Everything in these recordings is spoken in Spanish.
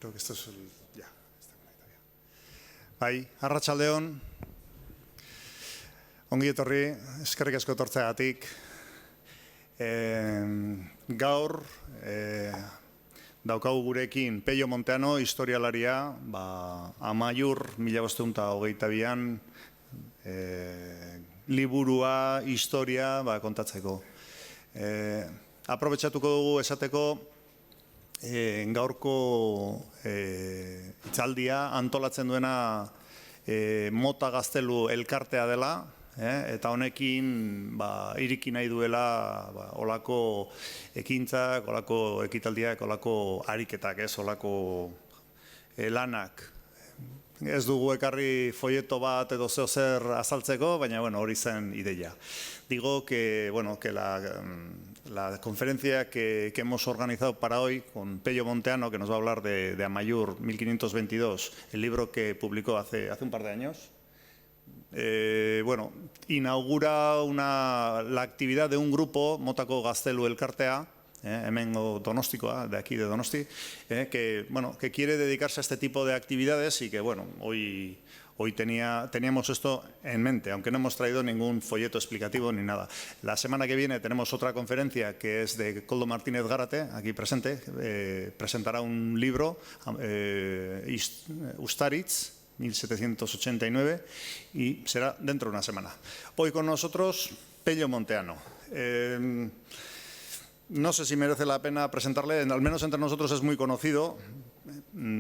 Creo que esto es el... Ya, está conectado ya. Bai, arratsaldeon, ongi etorri, eskerrik asko etortzeagatik. Gaur, daukagu gurekin Pello Monteano, historialaria, Amaiur, 1522an, liburua, historia, kontatzeko. Aprobetxatuko dugu esateko, gaurko itzaldia antolatzen duena Mota Gaztelu elkartea dela, eta honekin iriki nahi duela olako ekintzak, olako ekitaldiak, olako ariketak, olako lanak. Ez dugu ekarri folleto bat edo zer azaltzeko, baina hori zen ideia. Digo que la conferencia que hemos organizado para hoy con Pello Monteano, que nos va a hablar de Amaiur 1522, el libro que publicó hace un par de años, inaugura la actividad de un grupo, Motako Gaztelu elkartea, hemengo donostikoa, de aquí de Donosti, que quiere dedicarse a este tipo de actividades y que, hoy teníamos esto en mente, aunque no hemos traído ningún folleto explicativo ni nada. La semana que viene tenemos otra conferencia que es de Koldo Martínez Gárate, aquí presente, presentará un libro, Ustaritz, 1789, y será dentro de una semana. Hoy con nosotros, Pello Monteano. No sé si merece la pena presentarle, al menos entre nosotros es muy conocido.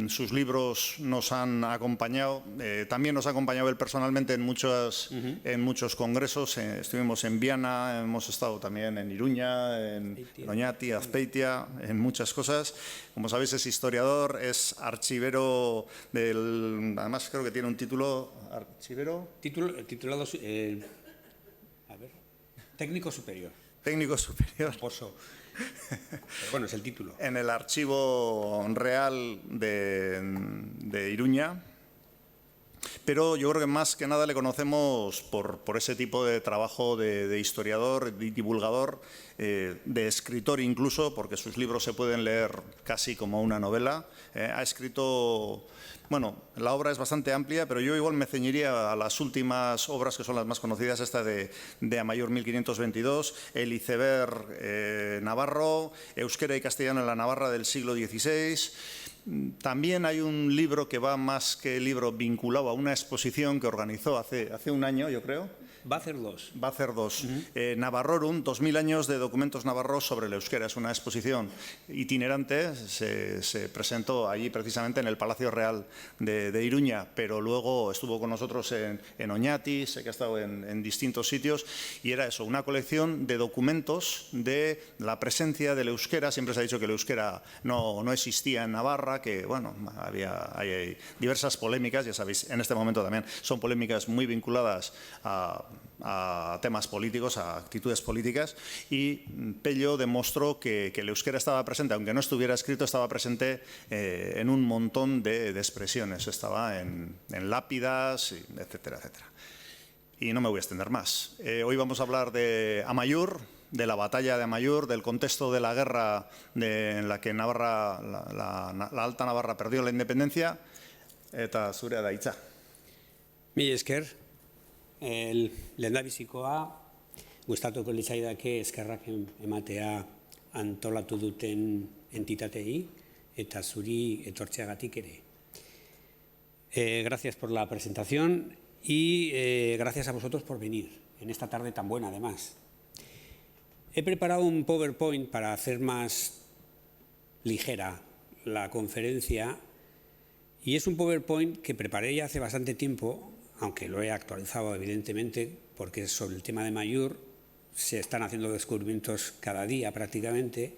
Sus libros nos han acompañado, también nos ha acompañado él personalmente en muchos congresos. Estuvimos en Viana, hemos estado también en Iruña, en Oñati, Azpeitia, en muchas cosas. Como sabéis, es historiador, es archivero además creo que tiene un título, archivero. Titulado, técnico superior. Técnico superior. Pero bueno, es el título. En el Archivo Real de Iruña. Pero yo creo que más que nada le conocemos por ese tipo de trabajo de historiador, de divulgador, de escritor incluso, porque sus libros se pueden leer casi como una novela. Ha escrito... la obra es bastante amplia, pero yo igual me ceñiría a las últimas obras que son las más conocidas, esta de Amaiur 1522, el iceberg navarro, euskera y castellano en la Navarra del siglo XVI. También hay un libro que va más que libro vinculado a una exposición que organizó hace un año, yo creo. Va a hacer dos. Navarrorum, 2000 años de documentos navarros sobre el euskera. Es una exposición itinerante, se presentó allí precisamente en el Palacio Real de Iruña, pero luego estuvo con nosotros en Oñati, sé que ha estado en distintos sitios, y era eso, una colección de documentos de la presencia del euskera. Siempre se ha dicho que el euskera no existía en Navarra, que hay diversas polémicas, ya sabéis, en este momento también son polémicas muy vinculadas a temas políticos, a actitudes políticas, y Pello demostró que el euskera estaba presente, aunque no estuviera escrito, estaba presente en un montón de expresiones, estaba en lápidas, etcétera, etcétera. Y no me voy a extender más. Hoy vamos a hablar de Amaiur, de la batalla de Amaiur, del contexto de la guerra en la que Navarra, la Alta Navarra perdió la independencia, eta zurea da hitza. Mi esker, lehendabizikoa, gustatuko litzaidake eskerrak ematea antolatu duten entitatei eta zuri etortzeagatik ere. Gracias por la presentación y gracias a vosotros por venir en esta tarde tan buena, además. He preparado un PowerPoint para hacer más ligera la conferencia, y es un PowerPoint que preparé ya hace bastante tiempo, aunque lo he actualizado evidentemente, porque sobre el tema de Amaiur se están haciendo descubrimientos cada día prácticamente,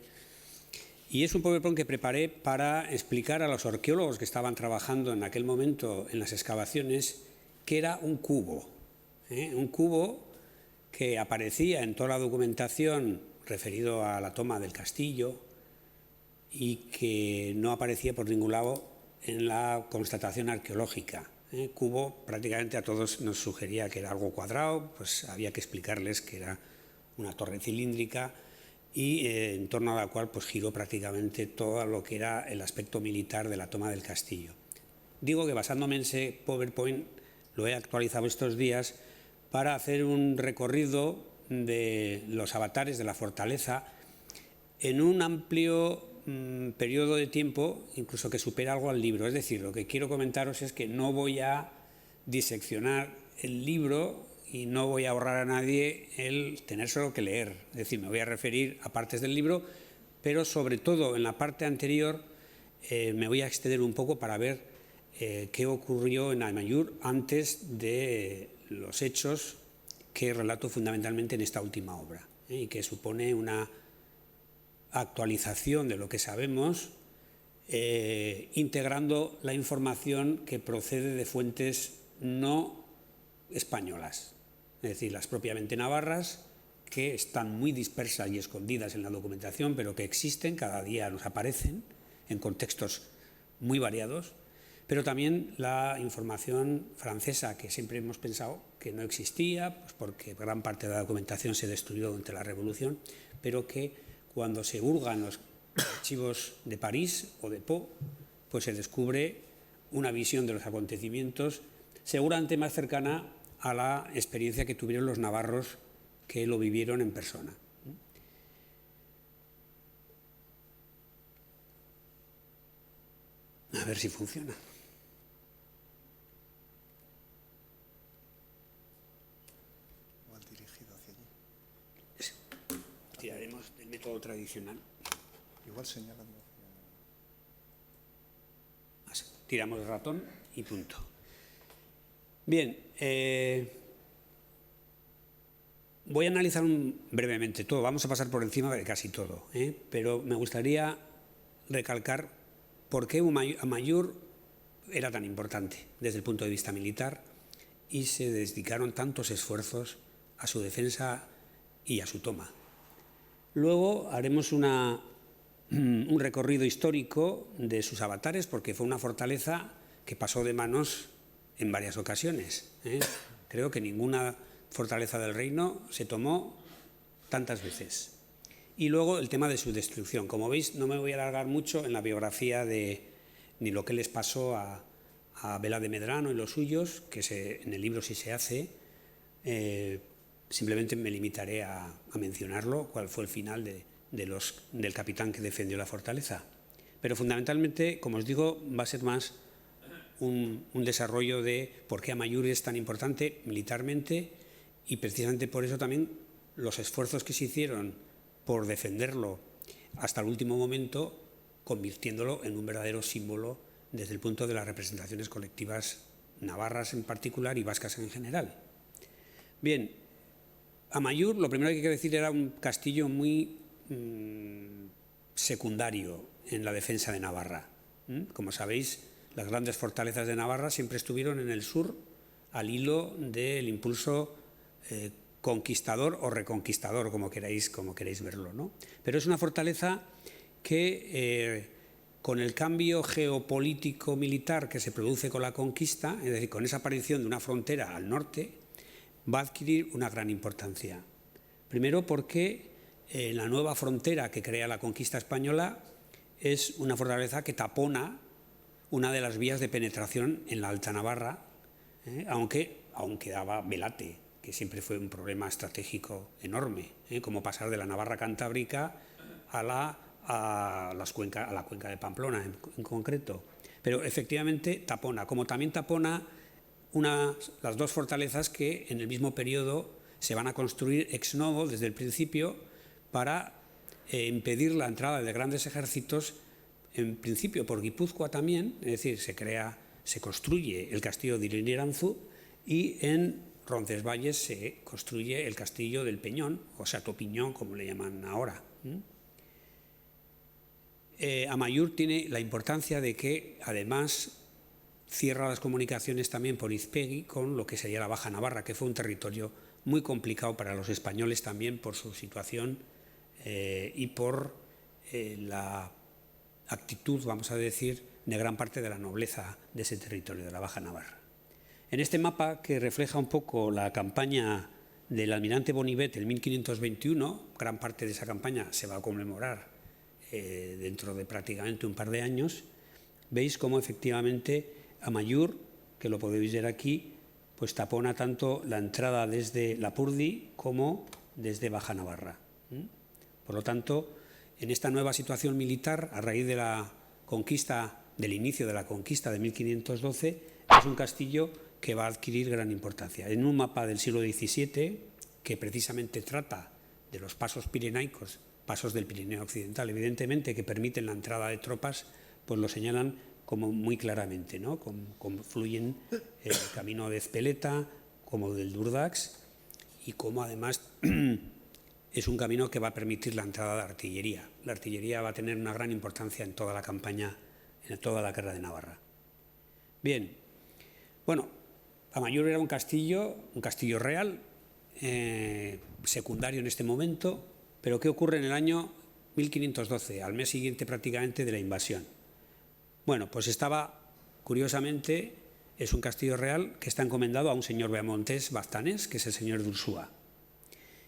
y es un PowerPoint que preparé para explicar a los arqueólogos que estaban trabajando en aquel momento en las excavaciones que era un cubo, un cubo que aparecía en toda la documentación referido a la toma del castillo y que no aparecía por ningún lado en la constatación arqueológica. Cubo prácticamente a todos nos sugería que era algo cuadrado, pues había que explicarles que era una torre cilíndrica y en torno a la cual pues, giró prácticamente todo lo que era el aspecto militar de la toma del castillo. Digo que basándome en ese PowerPoint lo he actualizado estos días para hacer un recorrido de los avatares de la fortaleza en un amplio periodo de tiempo, incluso que supera algo al libro. Es decir, lo que quiero comentaros es que no voy a diseccionar el libro y no voy a ahorrar a nadie el tener solo que leer. Es decir, me voy a referir a partes del libro, pero sobre todo en la parte anterior me voy a extender un poco para ver qué ocurrió en Amaiur antes de los hechos que relato fundamentalmente en esta última obra, y que supone una actualización de lo que sabemos, integrando la información que procede de fuentes no españolas, es decir, las propiamente navarras, que están muy dispersas y escondidas en la documentación, pero que existen, cada día nos aparecen en contextos muy variados, pero también la información francesa, que siempre hemos pensado que no existía, pues porque gran parte de la documentación se destruyó durante la Revolución, pero que cuando se hurgan los archivos de París o de Pau, pues se descubre una visión de los acontecimientos seguramente más cercana a la experiencia que tuvieron los navarros que lo vivieron en persona. A ver si funciona. Igual dirigido hacia allí. Tiraremos del método tradicional. Igual señalando hacia... Tiramos el ratón y punto. Bien, voy a analizar brevemente todo, vamos a pasar por encima de casi todo, pero me gustaría recalcar por qué Amaiur era tan importante desde el punto de vista militar y se dedicaron tantos esfuerzos a su defensa y a su toma. Luego haremos un recorrido histórico de sus avatares, porque fue una fortaleza que pasó de manos en varias ocasiones. Creo que ninguna fortaleza del reino se tomó tantas veces. Y luego el tema de su destrucción. Como veis, no me voy a alargar mucho en la biografía ni lo que les pasó a Vela de Medrano y los suyos, que en el libro sí se hace. Simplemente me limitaré a mencionarlo, cuál fue el final del capitán que defendió la fortaleza. Pero fundamentalmente, como os digo, va a ser más un desarrollo de por qué Amaiur es tan importante militarmente, y precisamente por eso también los esfuerzos que se hicieron por defenderlo hasta el último momento, convirtiéndolo en un verdadero símbolo desde el punto de las representaciones colectivas navarras en particular y vascas en general. Bien, Amaiur, lo primero que hay que decir, era un castillo muy secundario en la defensa de Navarra. Como sabéis, las grandes fortalezas de Navarra siempre estuvieron en el sur, al hilo del impulso conquistador o reconquistador, como queráis verlo, ¿no? Pero es una fortaleza que con el cambio geopolítico militar que se produce con la conquista, es decir, con esa aparición de una frontera al norte, va a adquirir una gran importancia. Primero porque la nueva frontera que crea la conquista española es una fortaleza que tapona una de las vías de penetración en la Alta Navarra, aunque aún quedaba Velate, que siempre fue un problema estratégico enorme, como pasar de la Navarra cantábrica a la cuenca de Pamplona en concreto. Pero efectivamente tapona, como también tapona las dos fortalezas que en el mismo periodo se van a construir ex novo desde el principio para impedir la entrada de grandes ejércitos, en principio por Guipúzcoa también, es decir, se construye el castillo de Iriaranzu, y en Roncesvalles se construye el castillo del Peñón, o Chateau-Piñón, como le llaman ahora. Amaiur tiene la importancia de que, además, cierra las comunicaciones también por Izpegui con lo que sería la Baja Navarra, que fue un territorio muy complicado para los españoles también por su situación y por la actitud, vamos a decir, de gran parte de la nobleza de ese territorio, de la Baja Navarra. En este mapa, que refleja un poco la campaña del almirante Bonivet en 1521, gran parte de esa campaña se va a conmemorar dentro de prácticamente un par de años, veis cómo efectivamente Amaiur, que lo podéis ver aquí, pues tapona tanto la entrada desde Lapurdi como desde Baja Navarra. Por lo tanto, en esta nueva situación militar, a raíz de la conquista, del inicio de la conquista de 1512, es un castillo que va a adquirir gran importancia. En un mapa del siglo XVII, que precisamente trata de los pasos pirenaicos, pasos del Pirineo Occidental, evidentemente, que permiten la entrada de tropas, pues lo señalan como muy claramente, ¿no? Como fluyen el camino de Ezpeleta, como del Durdax, y como además es un camino que va a permitir la entrada de artillería. La artillería va a tener una gran importancia en toda la campaña, en toda la guerra de Navarra. Bien, bueno, Amaiur era un castillo real, secundario en este momento, pero ¿qué ocurre en el año 1512, al mes siguiente prácticamente de la invasión? Bueno, pues estaba, curiosamente, es un castillo real que está encomendado a un señor beamontés bastanés, que es el señor de Ursúa.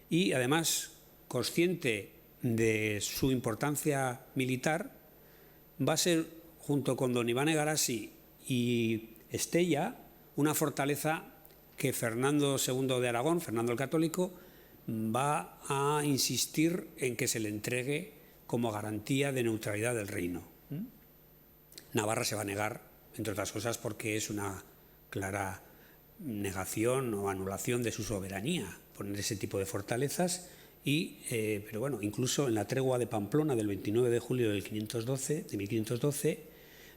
Y además, consciente de su importancia militar, va a ser, junto con don Iván Egarasi y Estella, una fortaleza que Fernando II de Aragón, Fernando el Católico, va a insistir en que se le entregue como garantía de neutralidad del reino. Navarra se va a negar, entre otras cosas, porque es una clara negación o anulación de su soberanía poner ese tipo de fortalezas. Pero bueno, incluso en la tregua de Pamplona del 29 de julio de 1512,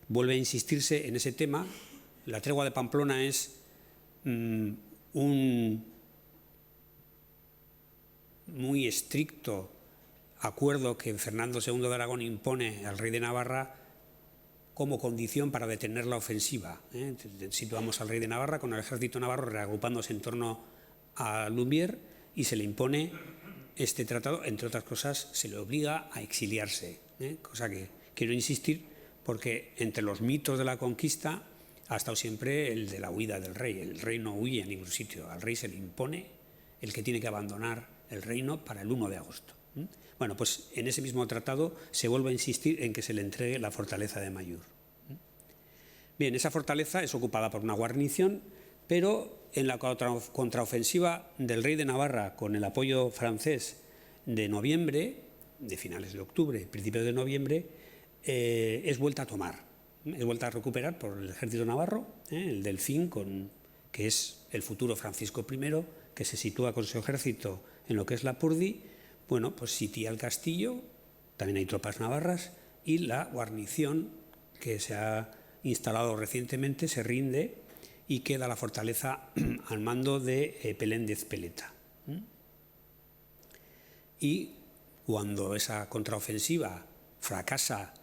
vuelve a insistirse en ese tema. La tregua de Pamplona es un muy estricto acuerdo que Fernando II de Aragón impone al rey de Navarra como condición para detener la ofensiva. Situamos al rey de Navarra con el ejército navarro reagrupándose en torno a Lumière y se le impone este tratado. Entre otras cosas, se le obliga a exiliarse, cosa que quiero insistir porque entre los mitos de la conquista ha estado siempre el de la huida del rey. El rey no huye a ningún sitio, al rey se le impone el que tiene que abandonar el reino para el 1 de agosto. Bueno, pues en ese mismo tratado se vuelve a insistir en que se le entregue la fortaleza de Amaiur. Bien, esa fortaleza es ocupada por una guarnición, pero en la contraofensiva del rey de Navarra con el apoyo francés de noviembre, de finales de octubre, principios de noviembre, es vuelta a tomar, es vuelta a recuperar por el ejército navarro, el Delfín, que es el futuro Francisco I, que se sitúa con su ejército en lo que es Lapurdi. Bueno, pues sitia el castillo, también hay tropas navarras, y la guarnición que se ha instalado recientemente se rinde y queda la fortaleza al mando de Pelén de Ezpeleta. Y cuando esa contraofensiva fracasa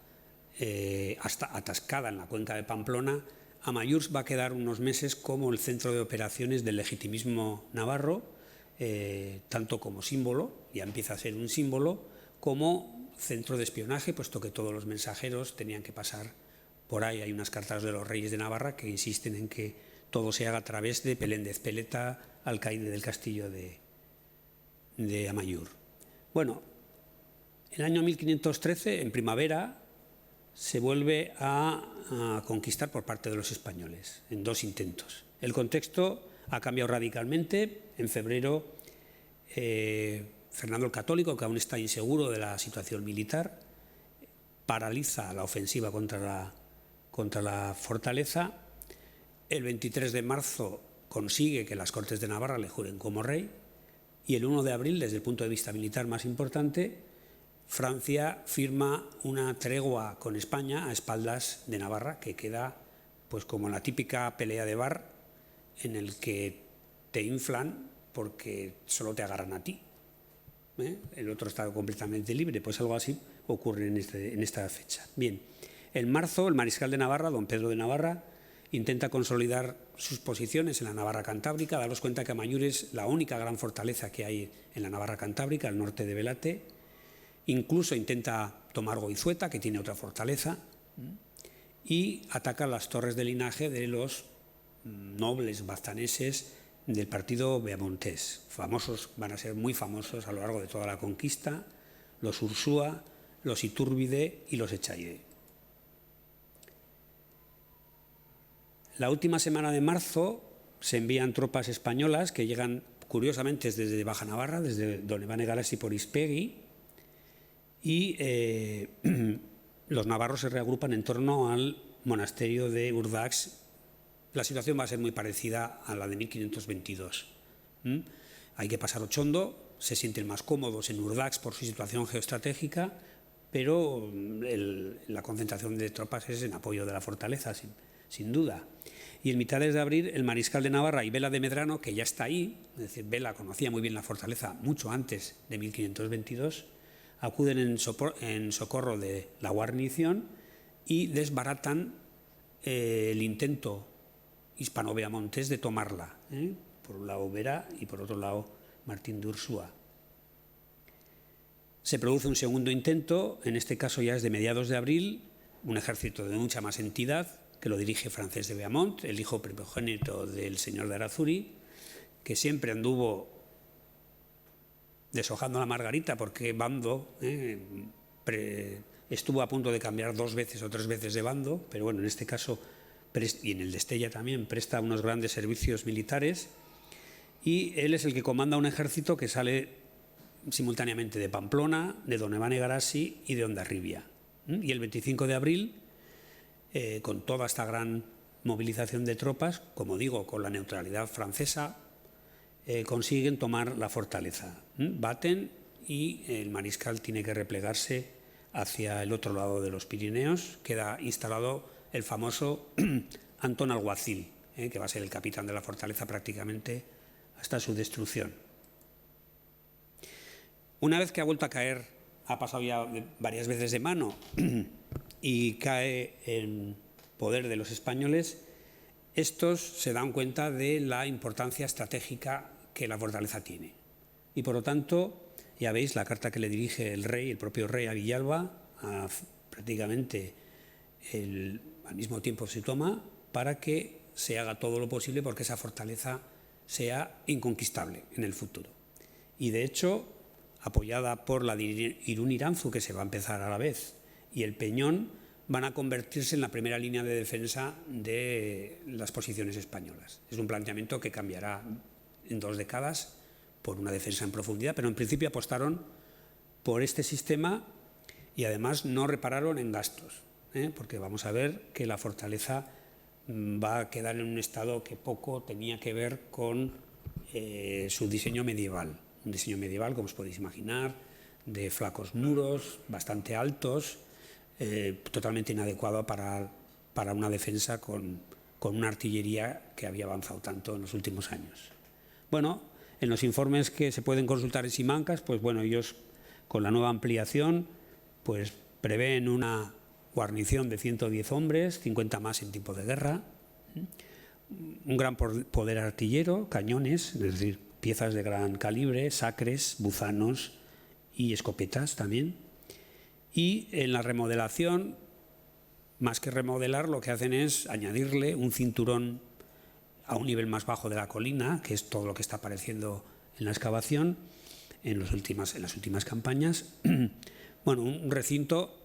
hasta atascada en la cuenca de Pamplona, Amaiur va a quedar unos meses como el centro de operaciones del legitimismo navarro, tanto como símbolo, ya empieza a ser un símbolo, como centro de espionaje, puesto que todos los mensajeros tenían que pasar por ahí. Hay unas cartas de los reyes de Navarra que insisten en que todo se haga a través de Pelén de Ezpeleta, alcaide del castillo de Amaiur. Bueno, en el año 1513, en primavera, se vuelve a conquistar por parte de los españoles, en 2 intentos. El contexto ha cambiado radicalmente. En febrero, Fernando el Católico, que aún está inseguro de la situación militar, paraliza la ofensiva contra la fortaleza. El 23 de marzo consigue que las Cortes de Navarra le juren como rey, y el 1 de abril, desde el punto de vista militar más importante, Francia firma una tregua con España a espaldas de Navarra, que queda pues como la típica pelea de bar en el que te inflan porque solo te agarran a ti. El otro está completamente libre. Pues algo así ocurre en esta fecha. Bien, en marzo el mariscal de Navarra, don Pedro de Navarra, intenta consolidar sus posiciones en la Navarra Cantábrica. Daros cuenta que Amaiur es la única gran fortaleza que hay en la Navarra Cantábrica, al norte de Velate. Incluso intenta tomar Goizueta, que tiene otra fortaleza, y ataca las torres de linaje de los nobles bastaneses del partido beamontés. Famosos, van a ser muy famosos a lo largo de toda la conquista, los Ursúa, los Iturbide y los Echaide. La última semana de marzo se envían tropas españolas que llegan, curiosamente, desde Baja Navarra, desde Don Iván Egarasi por Ispegui, y los navarros se reagrupan en torno al monasterio de Urdax. La situación va a ser muy parecida a la de 1522. Hay que pasar Ochondo, se sienten más cómodos en Urdax por su situación geoestratégica, pero la concentración de tropas es en apoyo de la fortaleza, sin duda. Y en mitades de abril, el mariscal de Navarra y Vela de Medrano, que ya está ahí, es decir, Vela conocía muy bien la fortaleza mucho antes de 1522, acuden en socorro de la guarnición y desbaratan el intento hispano-beamontés de tomarla, por un lado Vera y por otro lado Martín de Ursúa. Se produce un segundo intento, en este caso ya es de mediados de abril, un ejército de mucha más entidad, que lo dirige Francés de Beaumont, el hijo primogénito del señor de Arazuri, que siempre anduvo deshojando la margarita porque bando estuvo a punto de cambiar 2 veces o 3 veces de bando, pero bueno, en este caso, y en el de Estella también, presta unos grandes servicios militares, y él es el que comanda un ejército que sale simultáneamente de Pamplona, de Don Iván Egarasi y de Hondarribia. Y el 25 de abril, con toda esta gran movilización de tropas, como digo, con la neutralidad francesa, consiguen tomar la fortaleza. Baten y el mariscal tiene que replegarse hacia el otro lado de los Pirineos. Queda instalado el famoso Antón Alguacil, que va a ser el capitán de la fortaleza prácticamente hasta su destrucción. Una vez que ha vuelto a caer, ha pasado ya varias veces de mano y cae en poder de los españoles, estos se dan cuenta de la importancia estratégica que la fortaleza tiene. Y por lo tanto, ya veis la carta que le dirige el rey, el propio rey a Villalba, prácticamente al mismo tiempo se toma para que se haga todo lo posible porque esa fortaleza sea inconquistable en el futuro. Y de hecho, apoyada por la de Irún Iranzu, que se va a empezar a la vez, y el Peñón, van a convertirse en la primera línea de defensa de las posiciones españolas. Es un planteamiento que cambiará en 2 décadas por una defensa en profundidad, pero en principio apostaron por este sistema y además no repararon en gastos, porque vamos a ver que la fortaleza va a quedar en un estado que poco tenía que ver con su diseño medieval. Un diseño medieval, como os podéis imaginar, de flacos muros, bastante altos, totalmente inadecuado para una defensa con una artillería que había avanzado tanto en los últimos años. Bueno, en los informes que se pueden consultar en Simancas, pues bueno, ellos con la nueva ampliación pues prevén una guarnición de 110 hombres, 50 más en tiempo de guerra, un gran poder artillero, cañones, es decir, piezas de gran calibre, sacres, buzanos y escopetas también. Y en la remodelación, más que remodelar, lo que hacen es añadirle un cinturón a un nivel más bajo de la colina, que es todo lo que está apareciendo en la excavación en las últimas campañas. Bueno, un recinto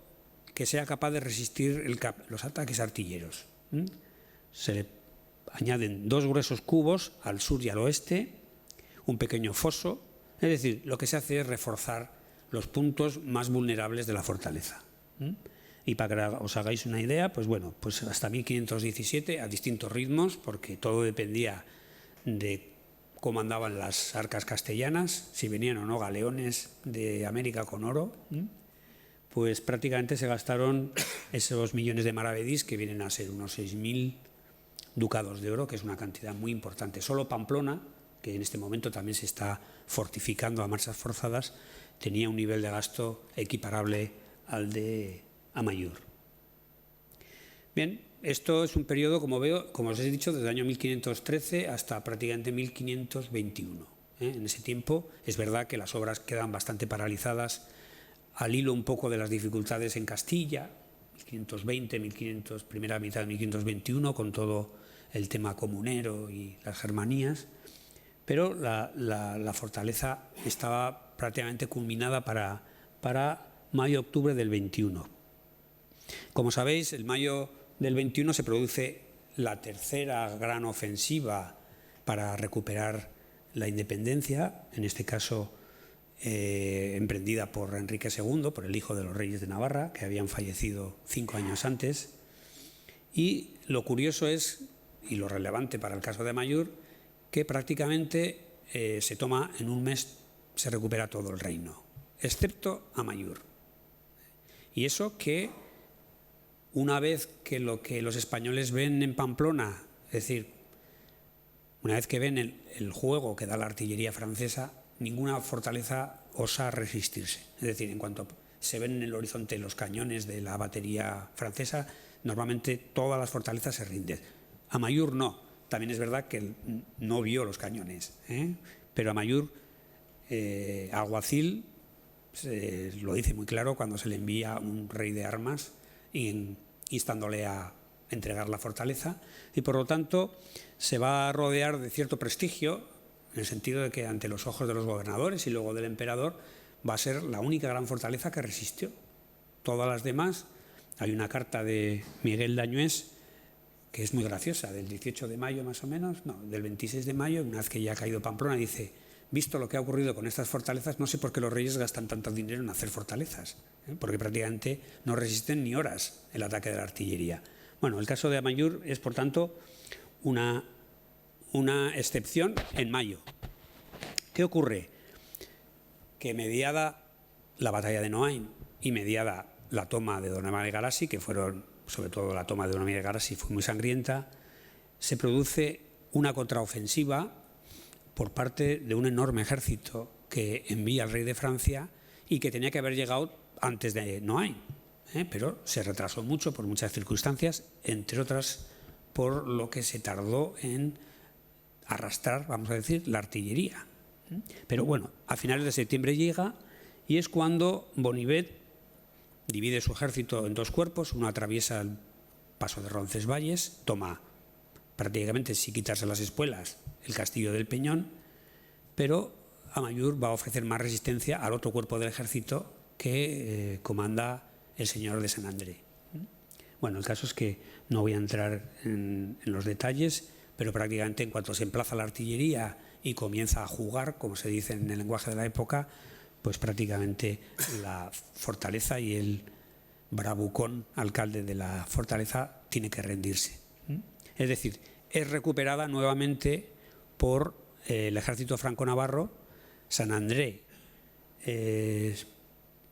que sea capaz de resistir los ataques artilleros. Se le añaden 2 gruesos cubos al sur y al oeste, un pequeño foso, es decir, lo que se hace es reforzar los puntos más vulnerables de la fortaleza. Y para que os hagáis una idea, pues bueno, pues hasta 1517 a distintos ritmos, porque todo dependía de cómo andaban las arcas castellanas, si venían o no galeones de América con oro, pues prácticamente se gastaron esos millones de maravedís, que vienen a ser unos 6.000 ducados de oro, que es una cantidad muy importante. Solo Pamplona, que en este momento también se está fortificando a marchas forzadas, tenía un nivel de gasto equiparable al de Amaiur. Bien, esto es un periodo, como os he dicho, desde el año 1513 hasta prácticamente 1521. En ese tiempo es verdad que las obras quedan bastante paralizadas al hilo un poco de las dificultades en Castilla, 1520, primera mitad de 1521, con todo el tema comunero y las germanías, pero la fortaleza estaba prácticamente culminada para mayo-octubre del 21. Como sabéis, el mayo del 21 se produce la tercera gran ofensiva para recuperar la independencia, en este caso emprendida por Enrique II, por el hijo de los reyes de Navarra, que habían fallecido 5 años antes. Y lo curioso es, y lo relevante para el caso de Amaiur, que prácticamente se toma en un mes, se recupera todo el reino, excepto Amaiur. Y eso que una vez que lo que los españoles ven en Pamplona, es decir, una vez que ven el juego que da la artillería francesa, ninguna fortaleza osa resistirse. Es decir, en cuanto se ven en el horizonte los cañones de la batería francesa, normalmente todas las fortalezas se rinden. Amaiur no. También es verdad que no vio los cañones, pero Amaiur, Alguacil, lo dice muy claro cuando se le envía un rey de armas instándole a entregar la fortaleza, y por lo tanto se va a rodear de cierto prestigio, en el sentido de que ante los ojos de los gobernadores y luego del emperador va a ser la única gran fortaleza que resistió. Todas las demás, hay una carta de Miguel Dañués que es muy graciosa, del 18 de mayo más o menos, no, del 26 de mayo, una vez que ya ha caído Pamplona, dice: visto lo que ha ocurrido con estas fortalezas, no sé por qué los reyes gastan tanto dinero en hacer fortalezas, porque prácticamente no resisten ni horas el ataque de la artillería. Bueno, el caso de Amaiur es, por tanto, una excepción en mayo. ¿Qué ocurre? Que mediada la batalla de Noain y mediada la toma de Donamar y Garasi, que fueron, sobre todo la toma de Donamar y Garasi fue muy sangrienta, se produce una contraofensiva por parte de un enorme ejército que envía el rey de Francia y que tenía que haber llegado antes de Noain, pero se retrasó mucho por muchas circunstancias, entre otras por lo que se tardó en arrastrar, vamos a decir, la artillería. Pero bueno, a finales de septiembre llega y es cuando Bonivet divide su ejército en dos cuerpos. Uno atraviesa el paso de Roncesvalles, toma prácticamente, sin quitarse las espuelas, el castillo del Peñón, pero Amaiur va a ofrecer más resistencia al otro cuerpo del ejército que comanda el señor de San André. Bueno, el caso es que no voy a entrar en los detalles, pero prácticamente en cuanto se emplaza la artillería y comienza a jugar, como se dice en el lenguaje de la época, pues prácticamente la fortaleza y el bravucón alcalde de la fortaleza tiene que rendirse. Es decir, es recuperada nuevamente por el ejército franco-navarro. San André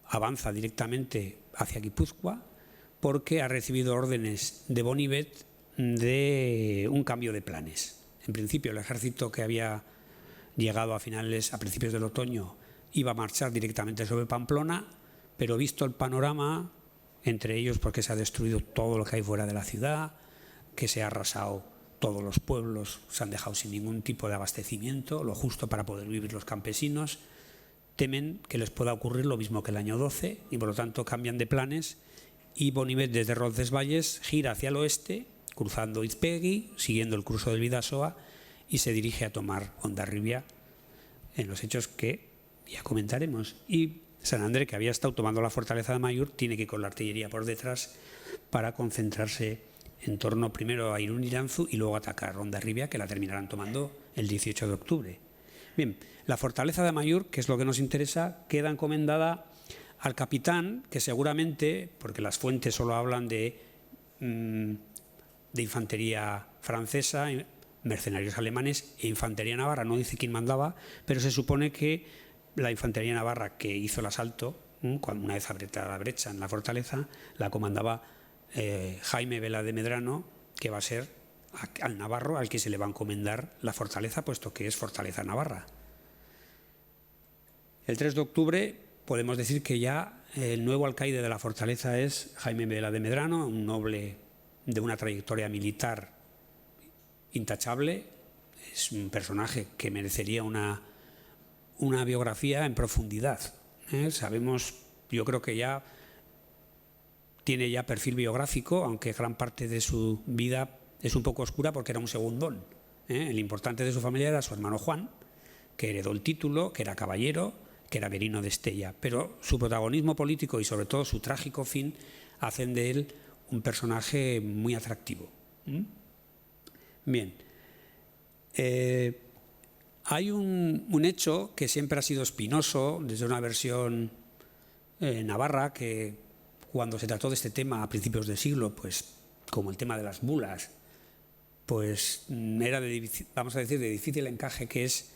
avanza directamente hacia Guipúzcoa porque ha recibido órdenes de Bonivet de un cambio de planes. En principio, el ejército que había llegado a principios del otoño iba a marchar directamente sobre Pamplona, pero visto el panorama, entre ellos porque se ha destruido todo lo que hay fuera de la ciudad, que se ha arrasado todos los pueblos, se han dejado sin ningún tipo de abastecimiento, lo justo para poder vivir los campesinos, temen que les pueda ocurrir lo mismo que el año 12 y por lo tanto cambian de planes, y Bonivet desde Roncesvalles gira hacia el oeste, cruzando Izpegui, siguiendo el curso del Bidasoa, y se dirige a tomar Hondarribia, en los hechos que ya comentaremos. Y San André, que había estado tomando la fortaleza de Amaiur, tiene que ir con la artillería por detrás para concentrarse en torno primero a Irún y Iranzu y luego atacar Hondarribia, que la terminarán tomando el 18 de octubre. Bien, la fortaleza de Amaiur, que es lo que nos interesa, queda encomendada al capitán, que seguramente, porque las fuentes solo hablan de infantería francesa, mercenarios alemanes e infantería navarra, no dice quién mandaba, pero se supone que la infantería navarra que hizo el asalto, una vez abierta la brecha en la fortaleza, la comandaba Jaime Vela de Medrano, que va a ser al navarro al que se le va a encomendar la fortaleza, puesto que es fortaleza navarra. El 3 de octubre podemos decir que ya el nuevo alcaide de la fortaleza es Jaime Vela de Medrano, un noble de una trayectoria militar intachable. Es un personaje que merecería una biografía en profundidad. Sabemos, yo creo que ya tiene ya perfil biográfico, aunque gran parte de su vida es un poco oscura porque era un segundón. El importante de su familia era su hermano Juan, que heredó el título, que era caballero, que era merino de Estella. Pero su protagonismo político y sobre todo su trágico fin hacen de él un personaje muy atractivo. Bien. Hay un hecho que siempre ha sido espinoso desde una versión navarra, que cuando se trató de este tema a principios del siglo, pues como el tema de las bulas, pues era vamos a decir, de difícil encaje, que es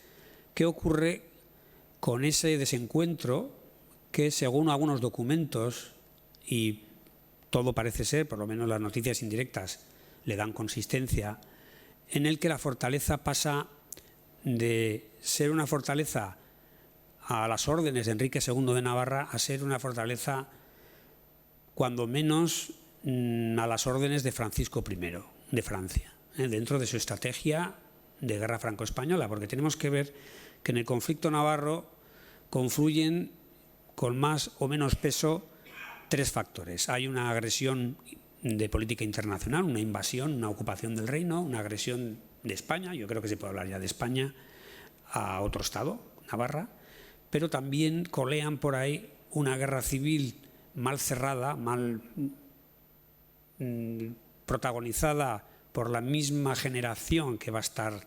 qué ocurre con ese desencuentro que, según algunos documentos, y todo parece ser, por lo menos las noticias indirectas le dan consistencia, en el que la fortaleza pasa de ser una fortaleza a las órdenes de Enrique II de Navarra a ser una fortaleza, cuando menos, a las órdenes de Francisco I de Francia, dentro de su estrategia de guerra franco-española, porque tenemos que ver que en el conflicto navarro confluyen con más o menos peso tres factores. Hay una agresión de política internacional, una invasión, una ocupación del reino, una agresión de España, yo creo que se puede hablar ya de España, a otro estado, Navarra, pero también colean por ahí una guerra civil mal cerrada, mal protagonizada por la misma generación que va a estar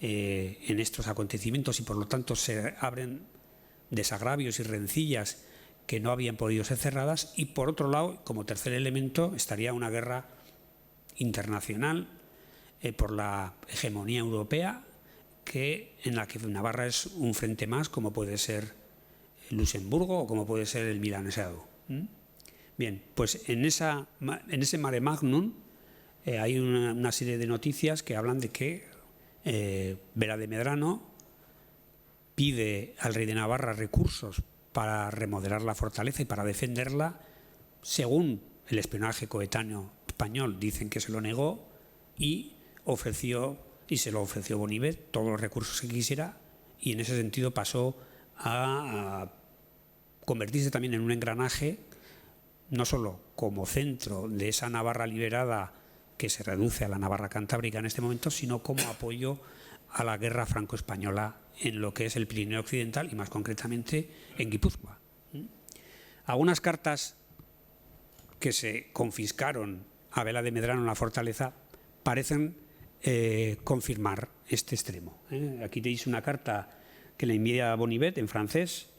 en estos acontecimientos, y por lo tanto se abren desagravios y rencillas que no habían podido ser cerradas. Y por otro lado, como tercer elemento, estaría una guerra internacional por la hegemonía europea, en la que Navarra es un frente más, como puede ser Luxemburgo o como puede ser el Milanesado. Bien, pues en ese mare magnum hay una serie de noticias que hablan de que Vera de Medrano pide al rey de Navarra recursos para remodelar la fortaleza y para defenderla. Según el espionaje coetáneo español, dicen que se lo negó y se lo ofreció Bonivet, todos los recursos que quisiera, y en ese sentido pasó a convertirse también en un engranaje, no solo como centro de esa Navarra liberada que se reduce a la Navarra cantábrica en este momento, sino como apoyo a la guerra franco-española en lo que es el Pirineo occidental y más concretamente en Guipúzcoa. Algunas cartas que se confiscaron a Vela de Medrano en la fortaleza parecen confirmar este extremo. Aquí tenéis una carta que le envía a Bonivet en francés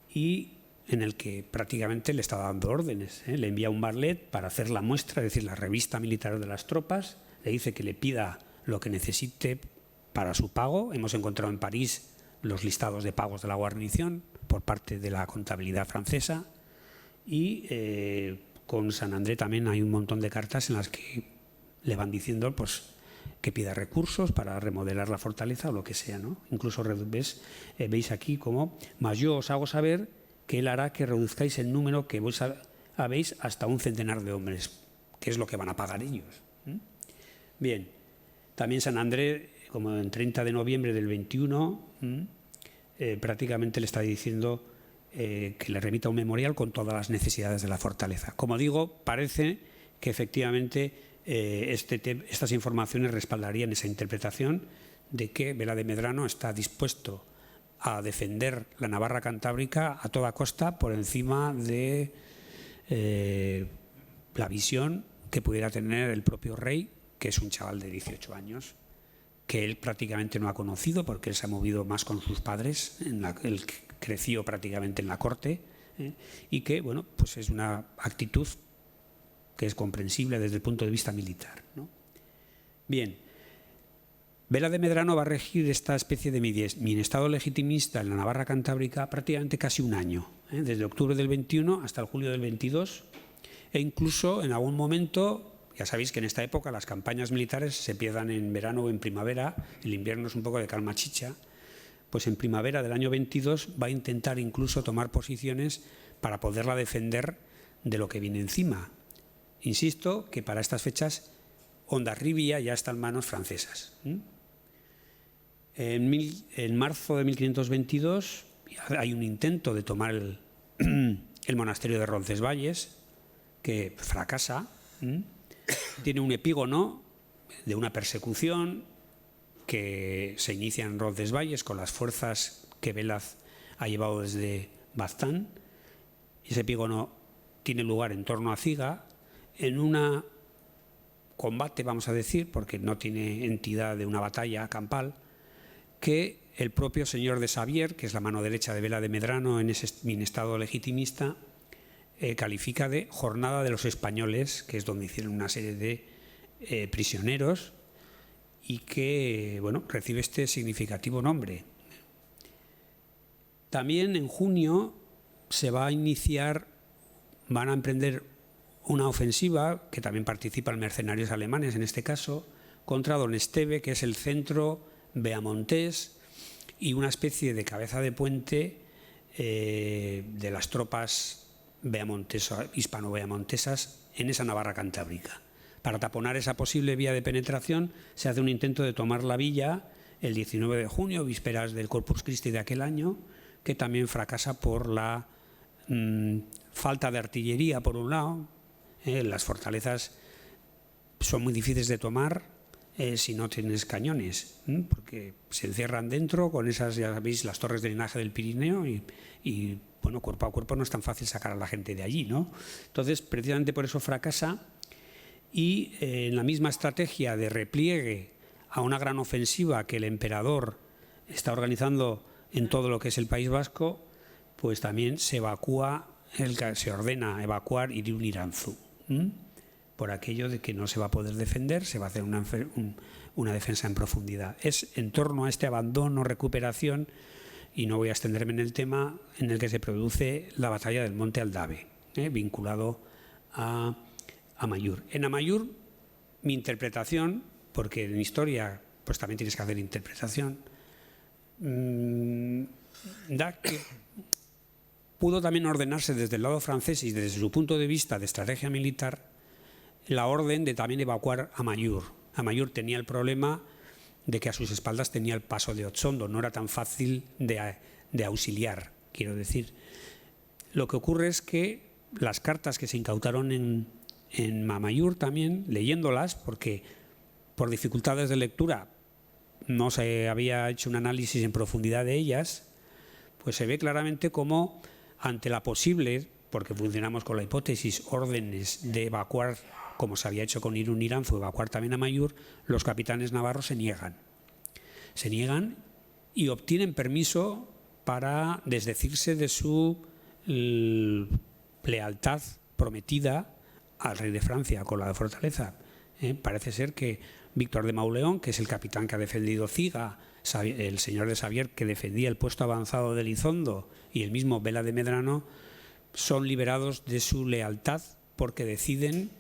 y en el que prácticamente le está dando órdenes. Le envía un barlet para hacer la muestra, es decir, la revista militar de las tropas, le dice que le pida lo que necesite para su pago. Hemos encontrado en París los listados de pagos de la guarnición por parte de la contabilidad francesa, y con San André también hay un montón de cartas en las que le van diciendo pues, que pida recursos para remodelar la fortaleza o lo que sea, ¿no? Incluso veis aquí como, mas yo os hago saber que él hará que reduzcáis el número que vos habéis hasta 100 de hombres, que es lo que van a pagar ellos. Bien, también San André, como en 30 de noviembre del 21, prácticamente le está diciendo que le remita un memorial con todas las necesidades de la fortaleza. Como digo, parece que efectivamente estas informaciones respaldarían esa interpretación de que Vela de Medrano está dispuesto a defender la Navarra cantábrica a toda costa por encima de la visión que pudiera tener el propio rey, que es un chaval de 18 años, que él prácticamente no ha conocido porque él se ha movido más con sus padres, él creció prácticamente en la corte, y que, bueno, pues es una actitud que es comprensible desde el punto de vista militar, ¿no? Bien, Vela de Medrano va a regir esta especie de mini-estado legitimista en la Navarra cantábrica prácticamente casi un año, desde octubre del 21 hasta el julio del 22, e incluso en algún momento, ya sabéis que en esta época las campañas militares se empiezan en verano o en primavera, el invierno es un poco de calma chicha, pues en primavera del año 22 va a intentar incluso tomar posiciones para poderla defender de lo que viene encima. Insisto que para estas fechas Hondarribia ya está en manos francesas. En marzo de 1522 hay un intento de tomar el monasterio de Roncesvalles, que fracasa. Tiene un epígono de una persecución que se inicia en Roncesvalles con las fuerzas que Vélaz ha llevado desde Baztán. Ese epígono tiene lugar en torno a Ciga, en un combate, vamos a decir, porque no tiene entidad de una batalla campal, que el propio señor de Xavier, que es la mano derecha de Vela de Medrano en ese estado legitimista, califica de jornada de los españoles, que es donde hicieron una serie de prisioneros, y que, bueno, recibe este significativo nombre. También en junio se va a iniciar, van a emprender una ofensiva, que también participan mercenarios alemanes en este caso, contra Don Esteve, que es el centro beamontés y una especie de cabeza de puente de las tropas hispano-beamontesas en esa Navarra cantábrica. Para taponar esa posible vía de penetración se hace un intento de tomar la villa el 19 de junio, vísperas del Corpus Christi de aquel año, que también fracasa por la falta de artillería, por un lado. Las fortalezas son muy difíciles de tomar si no tienes cañones, porque se encierran dentro con esas, ya sabéis, las torres de drenaje del Pirineo y bueno, cuerpo a cuerpo no es tan fácil sacar a la gente de allí, ¿no? Entonces, precisamente por eso fracasa. Y en la misma estrategia de repliegue a una gran ofensiva que el emperador está organizando en todo lo que es el País Vasco, pues también se ordena evacuar Irún-Iranzu. Por aquello de que no se va a poder defender, se va a hacer una defensa en profundidad. Es en torno a este abandono, recuperación, y no voy a extenderme en el tema, en el que se produce la batalla del Monte Aldave, vinculado a Amaiur. En Amaiur, mi interpretación, porque en historia pues también tienes que hacer interpretación, da que pudo también ordenarse desde el lado francés y desde su punto de vista de estrategia militar la orden de también evacuar Amaiur. Amaiur tenía el problema de que a sus espaldas tenía el paso de Otsondo, no era tan fácil de auxiliar, quiero decir. Lo que ocurre es que las cartas que se incautaron en Amaiur también, leyéndolas, porque por dificultades de lectura no se había hecho un análisis en profundidad de ellas, pues se ve claramente cómo ante la posible, porque funcionamos con la hipótesis, órdenes de evacuar, como se había hecho con Irún-Iranzu, evacuar también a Amaiur, los capitanes navarros se niegan. Se niegan y obtienen permiso para desdecirse de su lealtad prometida al rey de Francia con la fortaleza. Parece ser que Víctor de Mauleón, que es el capitán que ha defendido Ciga, el señor de Xavier, que defendía el puesto avanzado de Elizondo, y el mismo Vela de Medrano, son liberados de su lealtad porque deciden,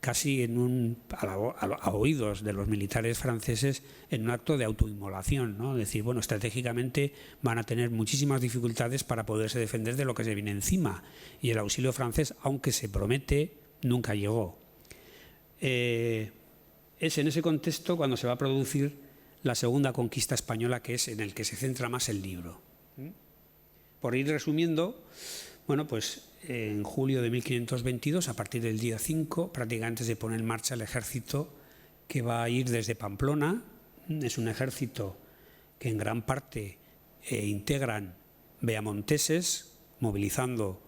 casi a oídos de los militares franceses, en un acto de autoinmolación, ¿no? Es decir, bueno, estratégicamente van a tener muchísimas dificultades para poderse defender de lo que se viene encima, y el auxilio francés, aunque se promete, nunca llegó. Es en ese contexto cuando se va a producir la segunda conquista española, que es en el que se centra más el libro. Por ir resumiendo, bueno, pues en julio de 1522, a partir del día 5, prácticamente se pone en marcha el ejército que va a ir desde Pamplona. Es un ejército que en gran parte integran beamonteses, movilizando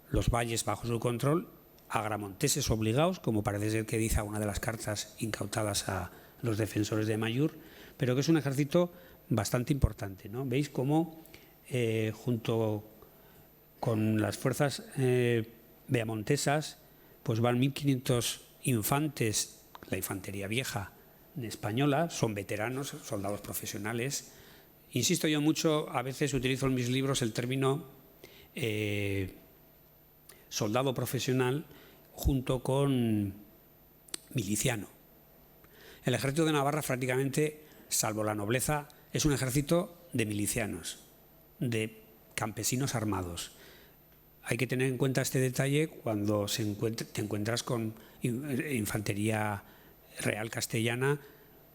los valles bajo su control, agramonteses obligados, como parece ser que dice una de las cartas incautadas a los defensores de Amaiur, pero que es un ejército bastante importante, ¿no? Veis cómo junto con las fuerzas beamontesas pues van 1.500 infantes, la infantería vieja española, son veteranos, soldados profesionales. Insisto yo mucho, a veces utilizo en mis libros el término soldado profesional junto con miliciano. El ejército de Navarra prácticamente, salvo la nobleza, es un ejército de milicianos, de campesinos armados. Hay que tener en cuenta este detalle cuando te encuentras con infantería real castellana,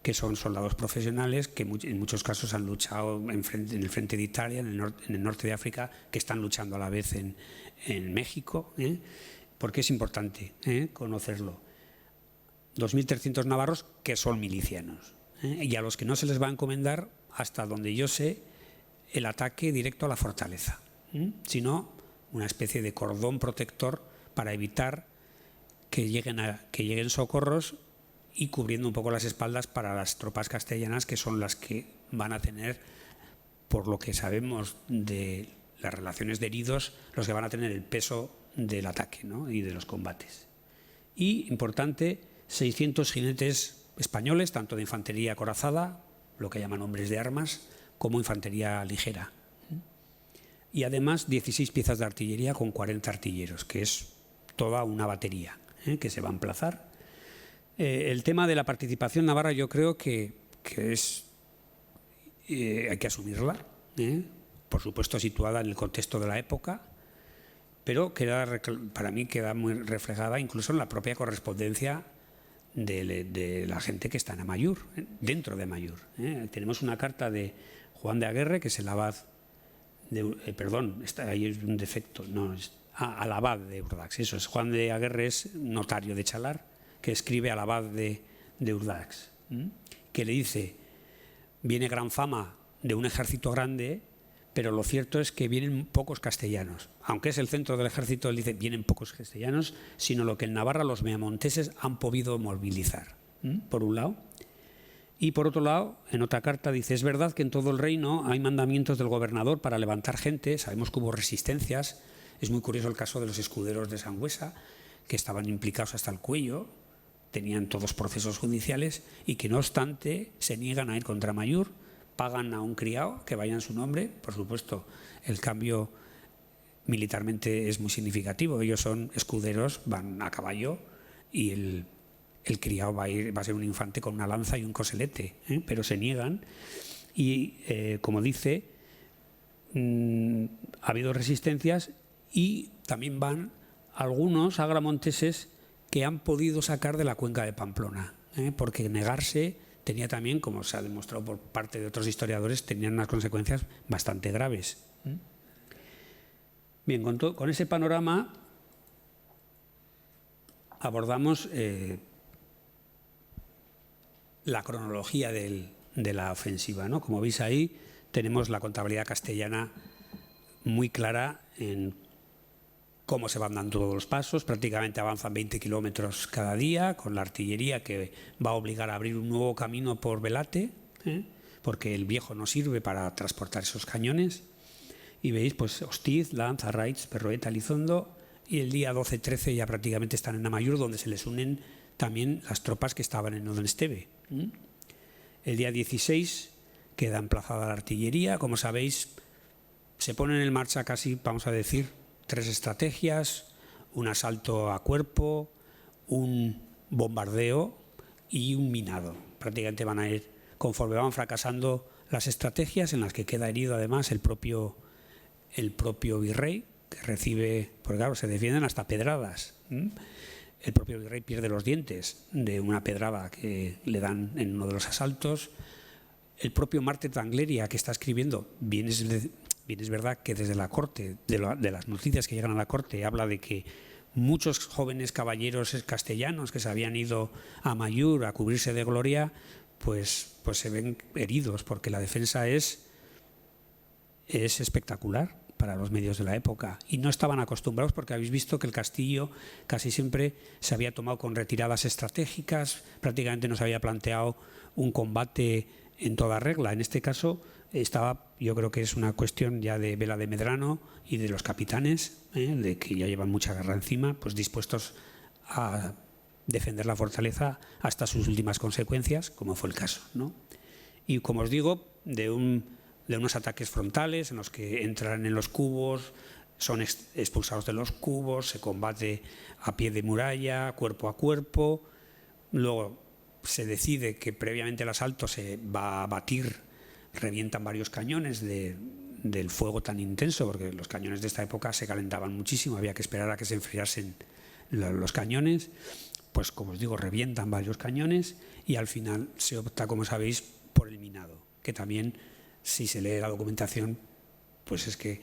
que son soldados profesionales que en muchos casos han luchado en el frente de Italia, en el norte de África, que están luchando a la vez en México, porque es importante conocerlo. 2.300 navarros que son milicianos. y a los que no se les va a encomendar, hasta donde yo sé, el ataque directo a la fortaleza, sino una especie de cordón protector para evitar que lleguen socorros y cubriendo un poco las espaldas para las tropas castellanas, que son las que van a tener, por lo que sabemos de las relaciones de heridos, los que van a tener el peso del ataque, ¿no? Y de los combates. Y, importante, 600 jinetes españoles, tanto de infantería acorazada, lo que llaman hombres de armas, como infantería ligera. Y además 16 piezas de artillería con 40 artilleros, que es toda una batería que se va a emplazar. El tema de la participación navarra yo creo que hay que asumirla, por supuesto situada en el contexto de la época, pero para mí queda muy reflejada incluso en la propia correspondencia de la gente que está en Amaiur, dentro de Amaiur. Tenemos una carta de Juan de Aguerre, que es el abad ahí es un defecto, no, al abad de Urdax, eso es, Juan de Aguerre es notario de Chalar, que escribe al abad de Urdax, que le dice: viene gran fama de un ejército grande, pero lo cierto es que vienen pocos castellanos. Aunque es el centro del ejército, él dice, vienen pocos castellanos, sino lo que en Navarra los meamonteses han podido movilizar, por un lado. Y por otro lado, en otra carta dice: es verdad que en todo el reino hay mandamientos del gobernador para levantar gente, sabemos que hubo resistencias, es muy curioso el caso de los escuderos de Sangüesa, que estaban implicados hasta el cuello, tenían todos procesos judiciales y que no obstante se niegan a ir contra Amaiur, pagan a un criado que vaya en su nombre. Por supuesto, el cambio militarmente es muy significativo, ellos son escuderos, van a caballo y el criado va a ser un infante con una lanza y un coselete, pero se niegan y, como dice, ha habido resistencias y también van algunos agramonteses que han podido sacar de la cuenca de Pamplona, porque negarse tenía también, como se ha demostrado por parte de otros historiadores, tenían unas consecuencias bastante graves. Bien, con ese panorama abordamos la cronología de la ofensiva, ¿no? Como veis ahí, tenemos la contabilidad castellana muy clara en cómo se van dando todos los pasos. Prácticamente avanzan 20 kilómetros cada día, con la artillería que va a obligar a abrir un nuevo camino por Velate, porque el viejo no sirve para transportar esos cañones. Y veis, pues, Hostiz, Lanz, Arraiz, Perroeta, Elizondo, y el día 12-13 ya prácticamente están en Amaiur, donde se les unen también las tropas que estaban en Odonesteve. El día 16 queda emplazada la artillería. Como sabéis, se ponen en marcha casi, vamos a decir, 3 estrategias: un asalto a cuerpo, un bombardeo y un minado. Prácticamente van a ir, conforme van fracasando las estrategias, en las que queda herido además el propio virrey, que recibe, porque claro, se defienden hasta pedradas. El propio virrey pierde los dientes de una pedrada que le dan en uno de los asaltos. El propio Marte Tangleria, que está escribiendo, bien es verdad que desde la corte, de las noticias que llegan a la corte, habla de que muchos jóvenes caballeros castellanos que se habían ido a Amaiur a cubrirse de gloria, pues se ven heridos, porque la defensa es espectacular para los medios de la época, y no estaban acostumbrados, porque habéis visto que el castillo casi siempre se había tomado con retiradas estratégicas, prácticamente no se había planteado un combate en toda regla. En este caso yo creo que es una cuestión ya de Vela de Medrano y de los capitanes, de que ya llevan mucha guerra encima, pues dispuestos a defender la fortaleza hasta sus últimas consecuencias, como fue el caso, ¿no? Y como os digo, de unos ataques frontales en los que entran en los cubos, son expulsados de los cubos, se combate a pie de muralla, cuerpo a cuerpo. Luego se decide que previamente al asalto se va a batir, revientan varios cañones del fuego tan intenso, porque los cañones de esta época se calentaban muchísimo, había que esperar a que se enfriasen los cañones. Pues, como os digo, revientan varios cañones y al final se opta, como sabéis, por el minado, que también, si se lee la documentación, pues es que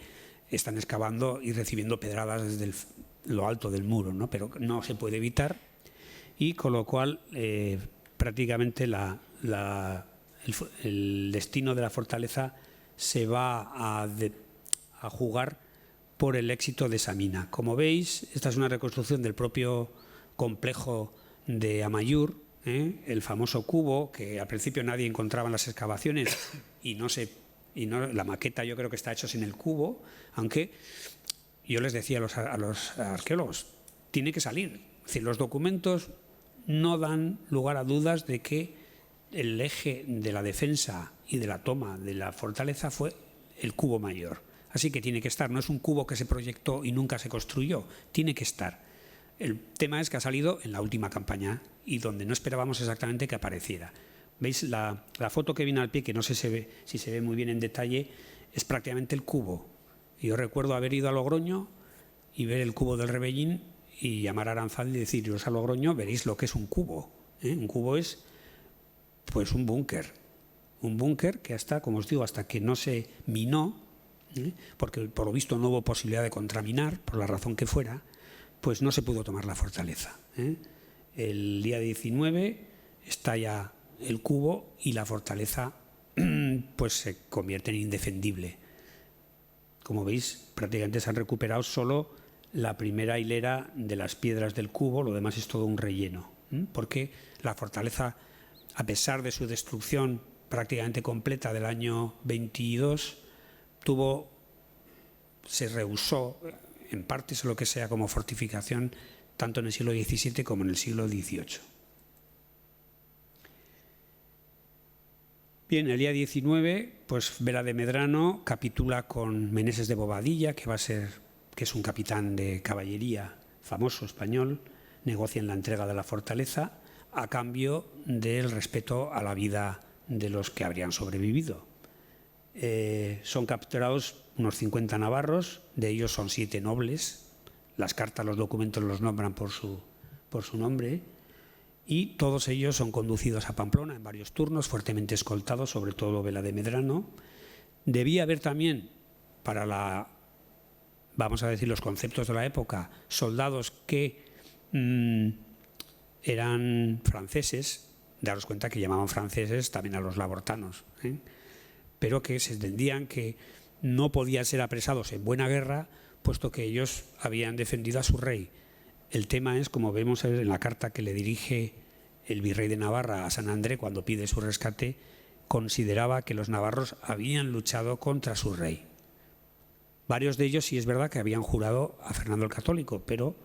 están excavando y recibiendo pedradas desde lo alto del muro, ¿no? Pero no se puede evitar, y con lo cual prácticamente la el destino de la fortaleza se va a jugar por el éxito de esa mina. Como veis, esta es una reconstrucción del propio complejo de Amaiur, el famoso cubo que al principio nadie encontraba en las excavaciones y la maqueta yo creo que está hecho sin el cubo, aunque yo les decía a los arqueólogos, tiene que salir. Es decir, los documentos no dan lugar a dudas de que el eje de la defensa y de la toma de la fortaleza fue el cubo mayor. Así que tiene que estar, no es un cubo que se proyectó y nunca se construyó, tiene que estar. El tema es que ha salido en la última campaña y donde no esperábamos exactamente que apareciera. ¿Veis? La foto que viene al pie, que no sé si se ve muy bien en detalle, es prácticamente el cubo. Yo recuerdo haber ido a Logroño y ver el cubo del Rebellín y llamar a Aranzadi y decir, iros a Logroño, veréis lo que es un cubo. Un cubo es pues un búnker que hasta, como os digo, hasta que no se minó, porque por lo visto no hubo posibilidad de contraminar, por la razón que fuera, pues no se pudo tomar la fortaleza. El día 19 estalla el cubo y la fortaleza pues se convierte en indefendible. Como veis, prácticamente se han recuperado solo la primera hilera de las piedras del cubo, lo demás es todo un relleno, porque la fortaleza, a pesar de su destrucción prácticamente completa del año 22, se rehusó, en partes o lo que sea, como fortificación, tanto en el siglo XVII como en el siglo XVIII. Bien, el día 19, pues Vera de Medrano capitula con Meneses de Bobadilla, que es un capitán de caballería famoso español, negocian la entrega de la fortaleza a cambio del respeto a la vida de los que habrían sobrevivido. Son capturados unos 50 navarros, de ellos son 7 nobles, las cartas, los documentos los nombran por su nombre, y todos ellos son conducidos a Pamplona en varios turnos, fuertemente escoltados, sobre todo Vela de Medrano. Debía haber también, para vamos a decir, los conceptos de la época, soldados que eran franceses, daros cuenta que llamaban franceses también a los labortanos, pero que se entendían que no podían ser apresados en buena guerra, puesto que ellos habían defendido a su rey. El tema es, como vemos en la carta que le dirige el virrey de Navarra a San André cuando pide su rescate, consideraba que los navarros habían luchado contra su rey. Varios de ellos sí es verdad que habían jurado a Fernando el Católico, pero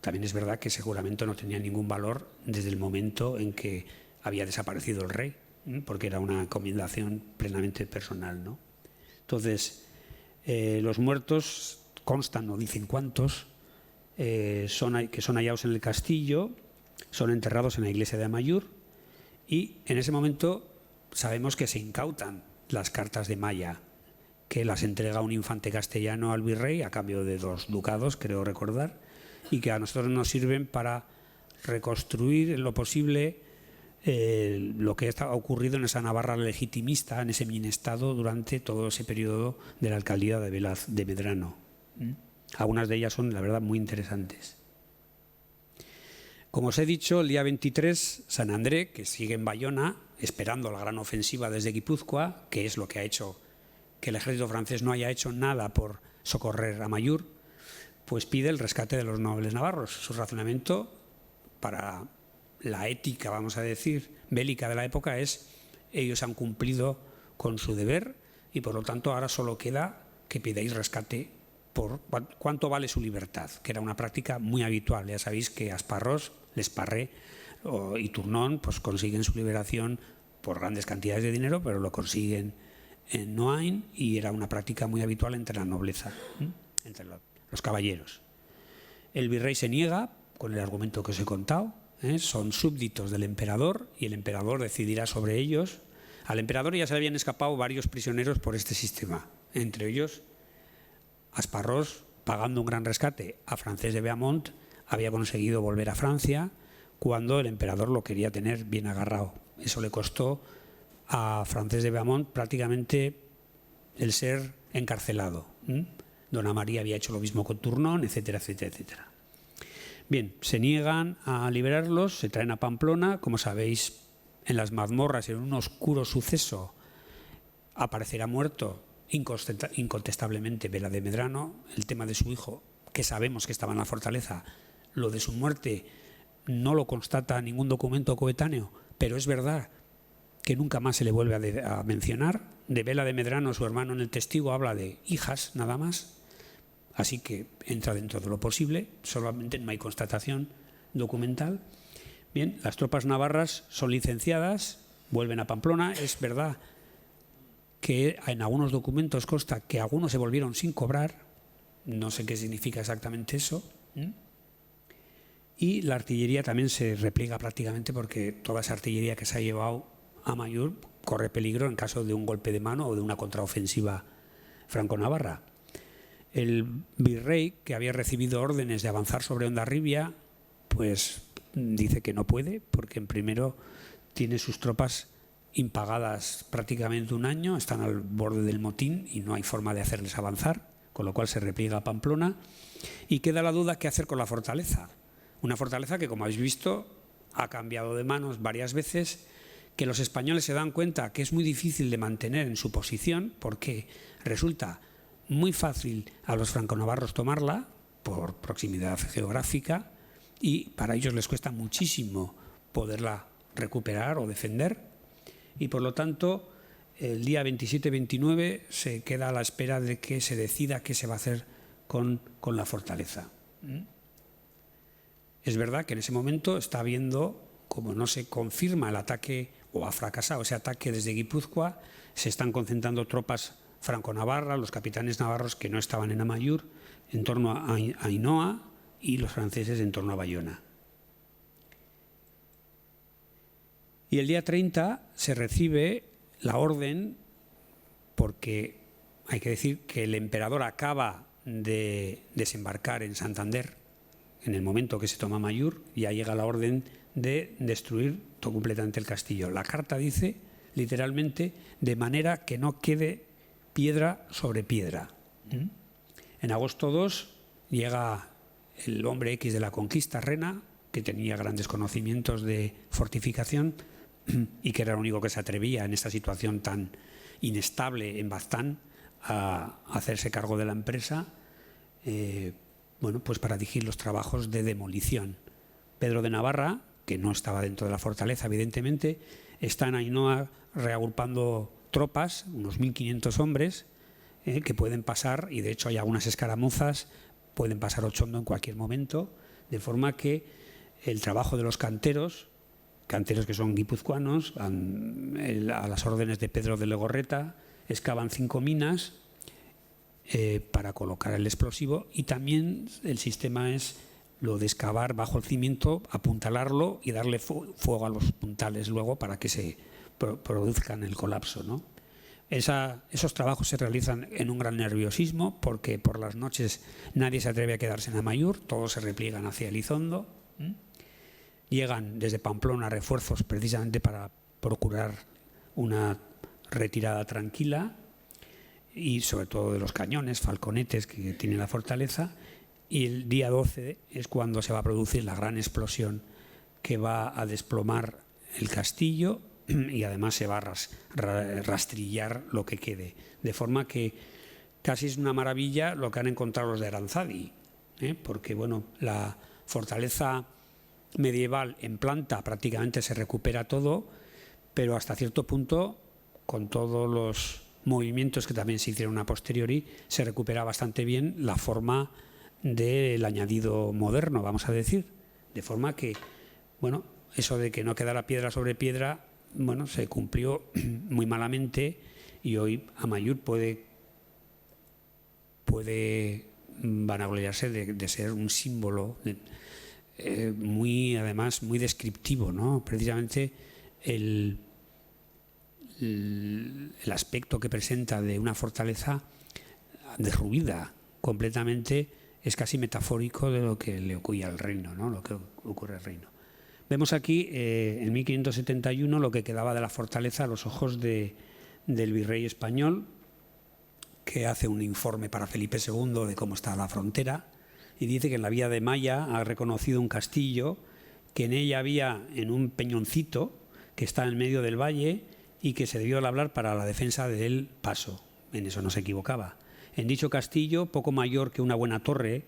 también es verdad que ese juramento no tenía ningún valor desde el momento en que había desaparecido el rey, porque era una encomendación plenamente personal, ¿no? Entonces, los muertos constan, no dicen cuántos, que son hallados en el castillo, son enterrados en la iglesia de Amaiur, y en ese momento sabemos que se incautan las cartas de Maya, que las entrega un infante castellano al virrey a cambio de 2 ducados, creo recordar, y que a nosotros nos sirven para reconstruir en lo posible lo que ha ocurrido en esa Navarra legitimista, en ese minestado durante todo ese periodo de la alcaldía de Vela de Medrano. Algunas de ellas son, la verdad, muy interesantes. Como os he dicho, el día 23, San André, que sigue en Bayona, esperando la gran ofensiva desde Guipúzcoa, que es lo que ha hecho que el ejército francés no haya hecho nada por socorrer a Amaiur, pues pide el rescate de los nobles navarros. Su razonamiento para la ética, vamos a decir, bélica de la época es: ellos han cumplido con su deber y por lo tanto ahora solo queda que pidáis rescate por cuánto vale su libertad, que era una práctica muy habitual. Ya sabéis que Asparros, Lesparré y Tournon pues consiguen su liberación por grandes cantidades de dinero, pero lo consiguen en Noain, y era una práctica muy habitual entre la nobleza, entre los caballeros. El virrey se niega con el argumento que os he contado. Son súbditos del emperador y el emperador decidirá sobre ellos. Al emperador ya se le habían escapado varios prisioneros por este sistema, entre ellos Asparros, pagando un gran rescate a Francés de Beaumont, había conseguido volver a Francia cuando el emperador lo quería tener bien agarrado. Eso le costó a Francés de Beaumont prácticamente el ser encarcelado. Dona María había hecho lo mismo con Tournon, etcétera, etcétera, etcétera. Bien, se niegan a liberarlos, se traen a Pamplona. Como sabéis, en las mazmorras, en un oscuro suceso, aparecerá muerto incontestablemente Vela de Medrano. El tema de su hijo, que sabemos que estaba en la fortaleza, lo de su muerte no lo constata ningún documento coetáneo, pero es verdad que nunca más se le vuelve a mencionar. De Vela de Medrano, su hermano en el testigo, habla de hijas nada más, así que entra dentro de lo posible, solamente no hay constatación documental. Bien, las tropas navarras son licenciadas, vuelven a Pamplona. Es verdad que en algunos documentos consta que algunos se volvieron sin cobrar, no sé qué significa exactamente eso. Y la artillería también se repliega prácticamente, porque toda esa artillería que se ha llevado a Amaiur corre peligro en caso de un golpe de mano o de una contraofensiva franco-navarra. El virrey, que había recibido órdenes de avanzar sobre Hondarribia, pues dice que no puede, porque en primero tiene sus tropas impagadas prácticamente un año, están al borde del motín y no hay forma de hacerles avanzar, con lo cual se repliega a Pamplona y queda la duda qué hacer con la fortaleza. Una fortaleza que, como habéis visto, ha cambiado de manos varias veces, que los españoles se dan cuenta que es muy difícil de mantener en su posición, porque resulta muy fácil a los franco-navarros tomarla por proximidad geográfica, y para ellos les cuesta muchísimo poderla recuperar o defender, y por lo tanto el día 27-29 se queda a la espera de que se decida qué se va a hacer con la fortaleza. Es verdad que en ese momento está habiendo, como no se confirma el ataque o ha fracasado ese ataque desde Guipúzcoa, se están concentrando tropas franco-navarras, los capitanes navarros que no estaban en Amaiur, en torno a Ainhoa, y los franceses en torno a Bayona. Y el día 30 se recibe la orden, porque hay que decir que el emperador acaba de desembarcar en Santander en el momento que se toma Amaiur, ya llega la orden de destruir todo completamente el castillo. La carta dice literalmente: de manera que no quede piedra sobre piedra. En agosto 2 llega el hombre X de la conquista, Rena, que tenía grandes conocimientos de fortificación y que era el único que se atrevía en esta situación tan inestable en Baztán a hacerse cargo de la empresa, pues para dirigir los trabajos de demolición. Pedro de Navarra, que no estaba dentro de la fortaleza evidentemente, está en Ainhoa reagrupando tropas, unos 1.500 hombres, que pueden pasar, y de hecho hay algunas escaramuzas, pueden pasar Ochondo en cualquier momento, de forma que el trabajo de los canteros que son guipuzcoanos, a las órdenes de Pedro de Legorreta, excavan 5 minas para colocar el explosivo, y también el sistema es lo de excavar bajo el cimiento, apuntalarlo y darle fuego a los puntales luego para que se produzcan el colapso, ¿no? Esos trabajos se realizan en un gran nerviosismo, porque por las noches nadie se atreve a quedarse en Amaiur, todos se repliegan hacia Elizondo. Llegan desde Pamplona refuerzos precisamente para procurar una retirada tranquila, y sobre todo de los cañones, falconetes que tiene la fortaleza, y el día 12 es cuando se va a producir la gran explosión que va a desplomar el castillo, y además se va a rastrillar lo que quede, de forma que casi es una maravilla lo que han encontrado los de Aranzadi, porque la fortaleza medieval en planta prácticamente se recupera todo, pero hasta cierto punto, con todos los movimientos que también se hicieron a posteriori, se recupera bastante bien la forma del añadido moderno, vamos a decir, de forma que, eso de que no quedara piedra sobre piedra, se cumplió muy malamente, y hoy Amaiur puede vanagloriarse de ser un símbolo además muy descriptivo, ¿no? Precisamente el aspecto que presenta de una fortaleza derruida completamente es casi metafórico de lo que le ocurre al reino, ¿no? Lo que ocurre al reino. Vemos aquí en 1571 lo que quedaba de la fortaleza a los ojos del virrey español, que hace un informe para Felipe II de cómo está la frontera, y dice que en la vía de Maya ha reconocido un castillo, que en ella había, en un peñoncito, que está en medio del valle y que se debió labrar para la defensa del paso. En eso no se equivocaba. En dicho castillo, poco mayor que una buena torre,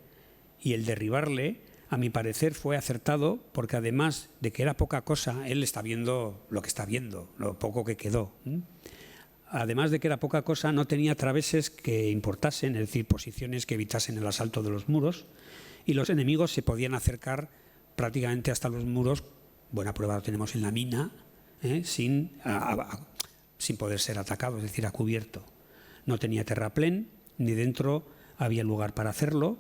y el derribarle, a mi parecer, fue acertado, porque además de que era poca cosa, él está viendo lo que está viendo, lo poco que quedó. Además de que era poca cosa, no tenía traveses que importasen, es decir, posiciones que evitasen el asalto de los muros, y los enemigos se podían acercar prácticamente hasta los muros. Buena prueba lo tenemos en la mina, sin poder ser atacado, es decir, a cubierto. No tenía terraplén, ni dentro había lugar para hacerlo,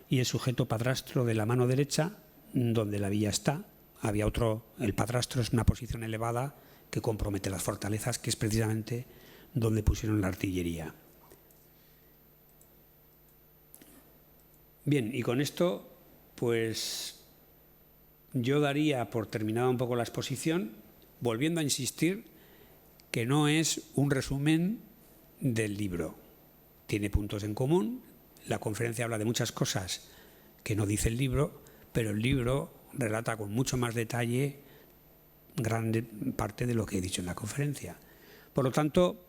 y el sujeto padrastro de la mano derecha, donde la villa está, había otro. El padrastro es una posición elevada que compromete las fortalezas, que es precisamente donde pusieron la artillería. Bien, y con esto, pues yo daría por terminada un poco la exposición, volviendo a insistir que no es un resumen del libro. Tiene puntos en común. La conferencia habla de muchas cosas que no dice el libro, pero el libro relata con mucho más detalle grande parte de lo que he dicho en la conferencia. Por lo tanto,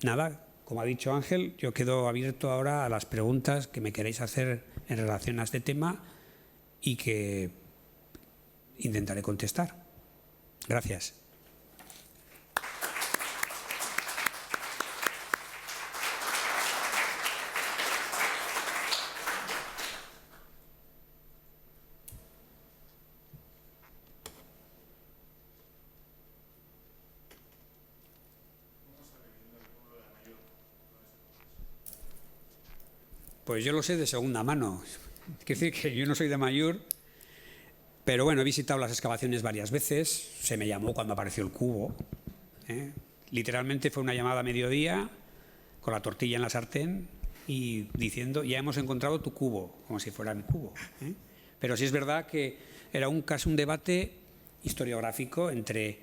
nada, como ha dicho Ángel, yo quedo abierto ahora a las preguntas que me queráis hacer en relación a este tema y que intentaré contestar. Gracias. Pues yo lo sé de segunda mano. Quiero decir que yo no soy de Amaiur, pero bueno, he visitado las excavaciones varias veces. Se me llamó cuando apareció el cubo. Literalmente fue una llamada a mediodía, con la tortilla en la sartén y diciendo: ya hemos encontrado tu cubo, como si fuera mi cubo. Pero sí es verdad que era casi un debate historiográfico entre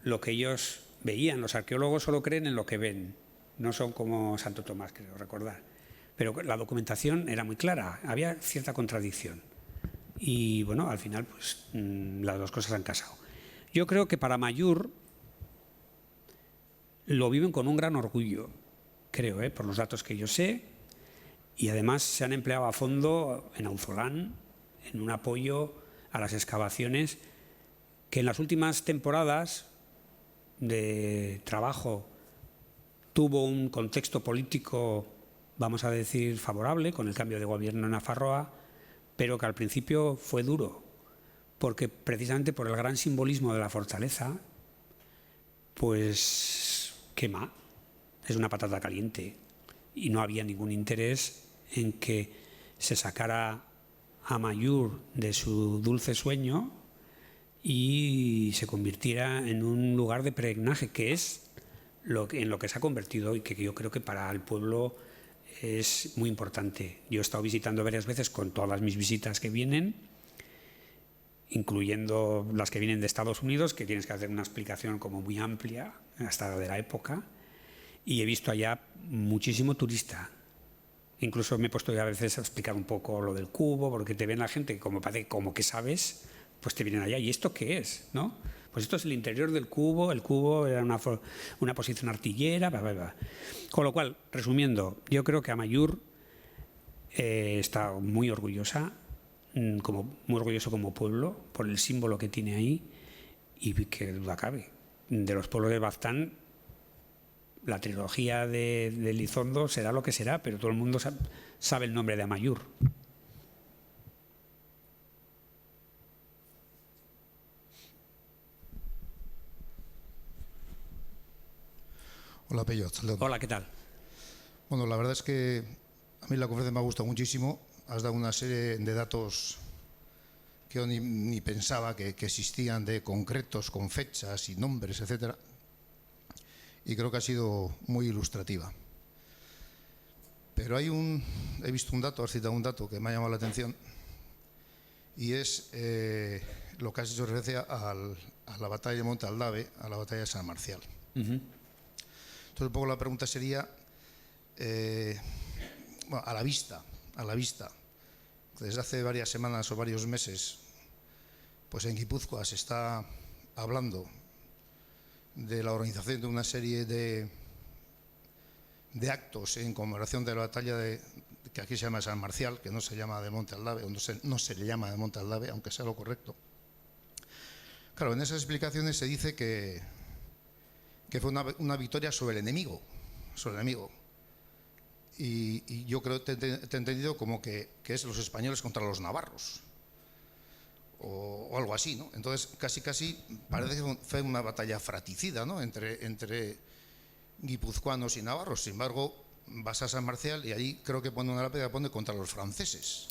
lo que ellos veían. Los arqueólogos solo creen en lo que ven, no son como Santo Tomás, creo recordar. Pero la documentación era muy clara, había cierta contradicción. Y bueno, al final pues las dos cosas han casado. Yo creo que para Amaiur lo viven con un gran orgullo, creo, por los datos que yo sé, y además se han empleado a fondo en Auzolán, en un apoyo a las excavaciones que en las últimas temporadas de trabajo tuvo un contexto político, vamos a decir, favorable, con el cambio de gobierno en Nafarroa, pero que al principio fue duro, porque precisamente por el gran simbolismo de la fortaleza, pues quema, es una patata caliente, y no había ningún interés en que se sacara a Amaiur de su dulce sueño y se convirtiera en un lugar de peregrinaje, que es en lo que se ha convertido, y que yo creo que para el pueblo es muy importante. Yo he estado visitando varias veces con todas mis visitas que vienen, incluyendo las que vienen de Estados Unidos, que tienes que hacer una explicación como muy amplia, hasta de la época, y he visto allá muchísimo turista. Incluso me he puesto a veces a explicar un poco lo del cubo, porque te ven la gente como parece como que sabes, pues te vienen allá. ¿Y esto qué es? ¿No? Pues esto es el interior del cubo. El cubo era una posición artillera, bla, bla, bla. Con lo cual, resumiendo, yo creo que Amaiur está muy orgullosa, muy orgulloso como pueblo, por el símbolo que tiene ahí, y que duda cabe. De los pueblos de Baztán, la trilogía de Elizondo será lo que será, pero todo el mundo sabe el nombre de Amaiur. Hola, Pello. Hola, ¿qué tal? Bueno, la verdad es que a mí la conferencia me ha gustado muchísimo. Has dado una serie de datos que yo ni pensaba que existían, de concretos, con fechas y nombres, etcétera. Y creo que ha sido muy ilustrativa. Pero he visto un dato, has citado un dato que me ha llamado la atención, y es lo que has hecho referencia a la batalla de Monte Aldave, a la batalla de San Marcial. Entonces, un poco la pregunta sería, bueno, a la vista, desde hace varias semanas o varios meses, pues en Guipúzcoa se está hablando de la organización de una serie de actos en conmemoración de la batalla que aquí se llama San Marcial, que no se llama de Monte Aldave, o no se le llama de Monte Aldave, aunque sea lo correcto. Claro, en esas explicaciones se dice que fue una victoria sobre el enemigo. Y yo creo que te he entendido como que es los españoles contra los navarros, o algo así, ¿no? Entonces, casi parece que fue una batalla fratricida, ¿no?, entre guipuzcoanos y navarros. Sin embargo, vas a San Marcial y ahí creo que pone una lápida, pone contra los franceses.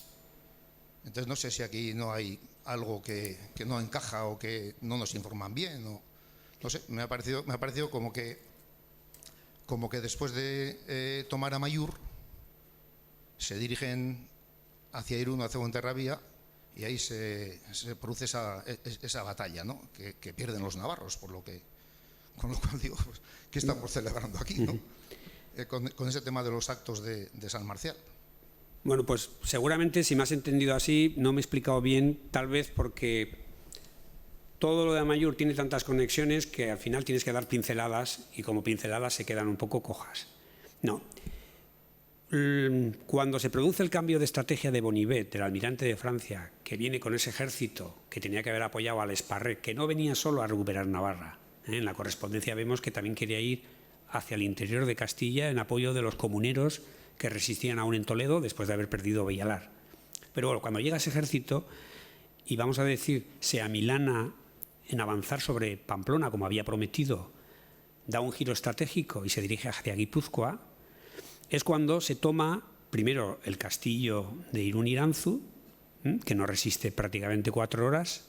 Entonces, no sé si aquí no hay algo que no encaja o que no nos informan bien, no sé, me ha parecido como que después de tomar Amaiur se dirigen hacia Irún, hacia Fuenterrabía, y ahí se produce esa batalla, ¿no?, que pierden los navarros, con lo cual digo, pues, ¿qué estamos celebrando aquí, no? Con ese tema de los actos de San Marcial. Bueno, pues seguramente, si me has entendido así, no me he explicado bien, tal vez porque todo lo de Amaiur tiene tantas conexiones que al final tienes que dar pinceladas, y como pinceladas se quedan un poco cojas. No. Cuando se produce el cambio de estrategia de Bonivet, del almirante de Francia, que viene con ese ejército que tenía que haber apoyado al Esparré, que no venía solo a recuperar Navarra, en la correspondencia vemos que también quería ir hacia el interior de Castilla en apoyo de los comuneros que resistían aún en Toledo después de haber perdido Bellalar. Pero bueno, cuando llega ese ejército y, vamos a decir, se amilana en avanzar sobre Pamplona, como había prometido, da un giro estratégico y se dirige hacia Guipúzcoa, es cuando se toma primero el castillo de Irún Iranzu, que no resiste prácticamente 4 horas,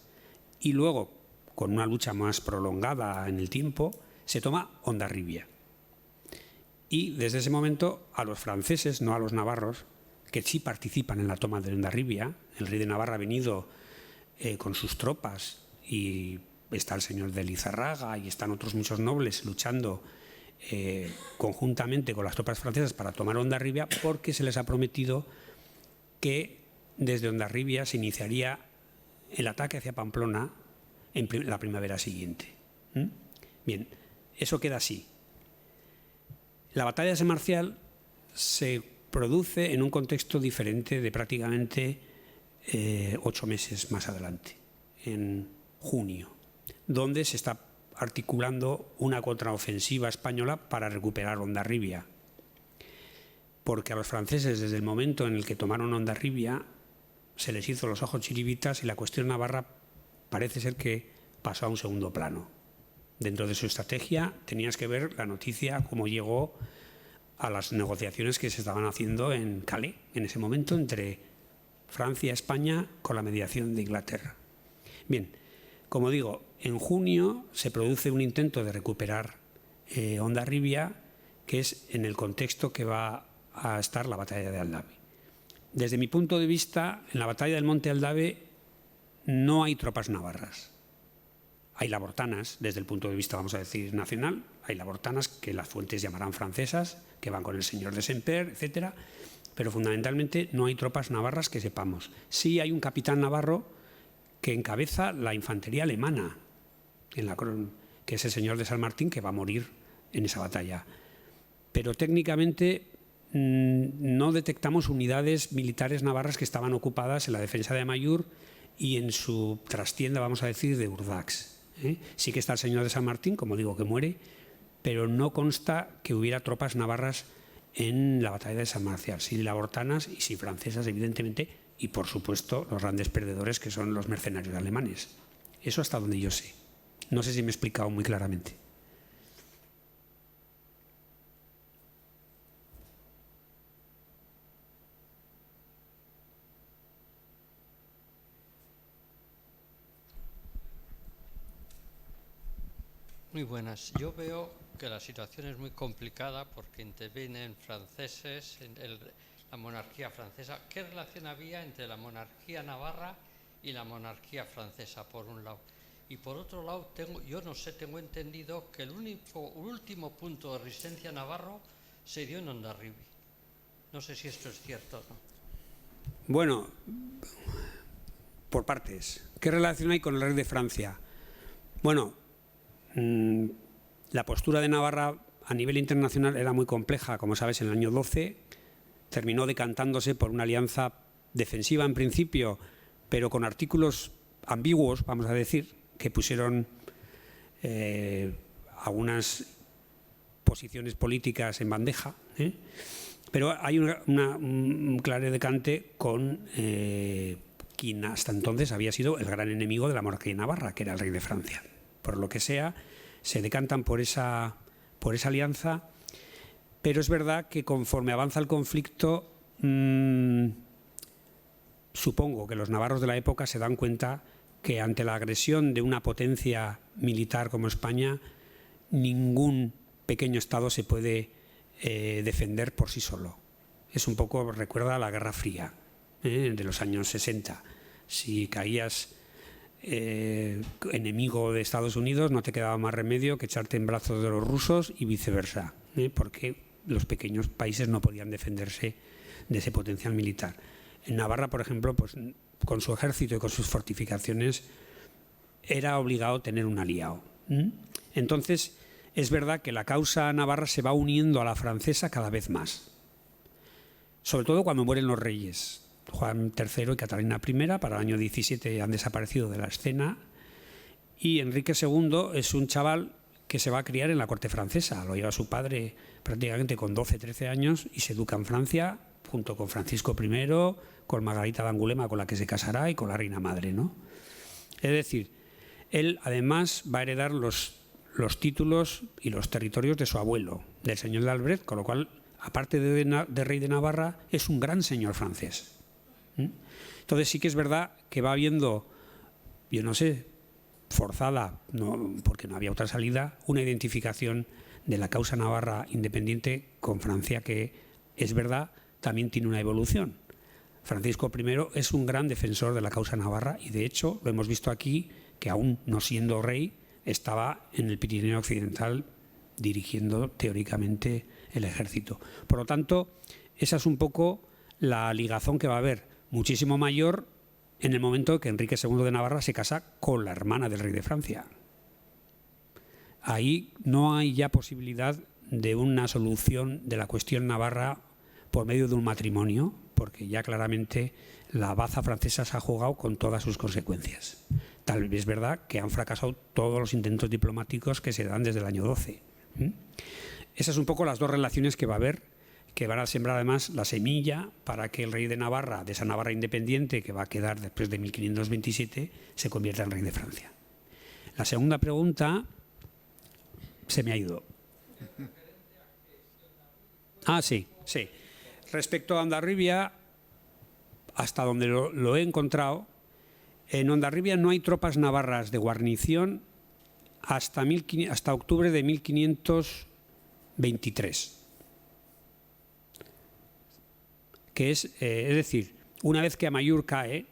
y luego, con una lucha más prolongada en el tiempo, se toma Hondarribia. Y desde ese momento a los franceses, no a los navarros, que sí participan en la toma de Hondarribia, el rey de Navarra ha venido con sus tropas, y está el señor de Lizarraga y están otros muchos nobles luchando conjuntamente con las tropas francesas para tomar Hondarribia, porque se les ha prometido que desde Hondarribia se iniciaría el ataque hacia Pamplona en la primavera siguiente. Bien, eso queda así. La batalla de San Marcial se produce en un contexto diferente de prácticamente 8 meses más adelante, en junio, donde se está articulando una contraofensiva española para recuperar Hondarribia. Porque a los franceses, desde el momento en el que tomaron Hondarribia, se les hizo los ojos chiribitas y la cuestión navarra parece ser que pasó a un segundo plano. Dentro de su estrategia tenías que ver la noticia cómo llegó a las negociaciones que se estaban haciendo en Calais, en ese momento, entre Francia y España, con la mediación de Inglaterra. Bien, como digo, en junio se produce un intento de recuperar Hondarribia, que es en el contexto que va a estar la batalla de Aldave. Desde mi punto de vista, en la batalla del Monte Aldave no hay tropas navarras. Hay labortanas, desde el punto de vista, vamos a decir, nacional. Hay labortanas que las fuentes llamarán francesas, que van con el señor de Semper, etcétera. Pero fundamentalmente no hay tropas navarras que sepamos. Sí hay un capitán navarro que encabeza la infantería alemana, que es el señor de San Martín, que va a morir en esa batalla. Pero técnicamente no detectamos unidades militares navarras que estaban ocupadas en la defensa de Amaiur y en su trastienda, vamos a decir, de Urdax. Sí que está el señor de San Martín, como digo, que muere, pero no consta que hubiera tropas navarras en la batalla de San Marcial. Sí labortanas y sí francesas, evidentemente, y por supuesto los grandes perdedores, que son los mercenarios alemanes. Eso hasta donde yo sé. No sé si me he explicado muy claramente. Muy buenas. Yo veo que la situación es muy complicada porque intervienen franceses, la monarquía francesa. ¿Qué relación había entre la monarquía navarra y la monarquía francesa, por un lado? Y por otro lado, tengo entendido que el último punto de resistencia navarro se dio en Hondarribia. No sé si esto es cierto o no. Bueno, por partes. ¿Qué relación hay con el rey de Francia? Bueno, La postura de Navarra a nivel internacional era muy compleja, como sabes, en el año 12 terminó decantándose por una alianza defensiva en principio, pero con artículos ambiguos, vamos a decir, que pusieron algunas posiciones políticas en bandeja, pero hay un claro decante con quien hasta entonces había sido el gran enemigo de la monarquía de Navarra, que era el rey de Francia. Por lo que sea, se decantan por esa alianza, pero es verdad que conforme avanza el conflicto, supongo que los navarros de la época se dan cuenta que ante la agresión de una potencia militar como España, ningún pequeño Estado se puede defender por sí solo. Es un poco, recuerda a la Guerra Fría de los años 60. Si caías enemigo de Estados Unidos, no te quedaba más remedio que echarte en brazos de los rusos y viceversa, porque los pequeños países no podían defenderse de ese potencial militar. En Navarra, por ejemplo, pues, con su ejército y con sus fortificaciones, era obligado tener un aliado. Entonces, es verdad que la causa navarra se va uniendo a la francesa cada vez más, sobre todo cuando mueren los reyes. Juan III y Catalina I, para el año 17 han desaparecido de la escena, y Enrique II es un chaval que se va a criar en la corte francesa. Lo lleva su padre prácticamente con 12, 13 años y se educa en Francia junto con Francisco I, con Margarita de Angulema, con la que se casará, y con la reina madre, ¿no? Es decir, él además va a heredar los títulos y los territorios de su abuelo, del señor de Albret, con lo cual, aparte de rey de Navarra, es un gran señor francés. Entonces sí que es verdad que va habiendo, yo no sé, forzada, porque no había otra salida, una identificación de la causa navarra independiente con Francia, que es verdad, también tiene una evolución. Francisco I es un gran defensor de la causa navarra y, de hecho, lo hemos visto aquí, que aún no siendo rey, estaba en el Pirineo Occidental dirigiendo teóricamente el ejército. Por lo tanto, esa es un poco la ligazón que va a haber, muchísimo mayor en el momento que Enrique II de Navarra se casa con la hermana del rey de Francia. Ahí no hay ya posibilidad de una solución de la cuestión navarra por medio de un matrimonio, porque ya claramente la baza francesa se ha jugado con todas sus consecuencias. Tal vez es verdad que han fracasado todos los intentos diplomáticos que se dan desde el año 12. Esas son un poco las dos relaciones que va a haber, que van a sembrar además la semilla para que el rey de Navarra, de esa Navarra independiente que va a quedar después de 1527, se convierta en rey de Francia. La segunda pregunta se me ha ido. Sí. Respecto a Hondarribia, hasta donde lo he encontrado, en Hondarribia no hay tropas navarras de guarnición hasta octubre de 1523. Es decir, una vez que Amaiur cae,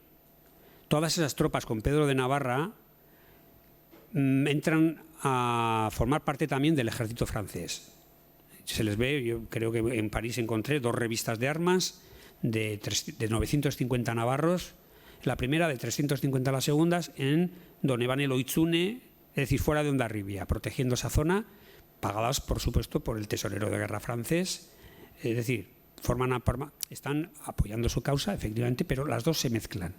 todas esas tropas con Pedro de Navarra entran a formar parte también del ejército francés. Se les ve, yo creo que en París encontré 2 revistas de armas de 950 navarros, la primera de 350 las segundas, en Donebane Loitzune, es decir, fuera de Hondarribia, protegiendo esa zona, pagadas, por supuesto, por el tesorero de guerra francés. Es decir, están apoyando su causa, efectivamente, pero las dos se mezclan.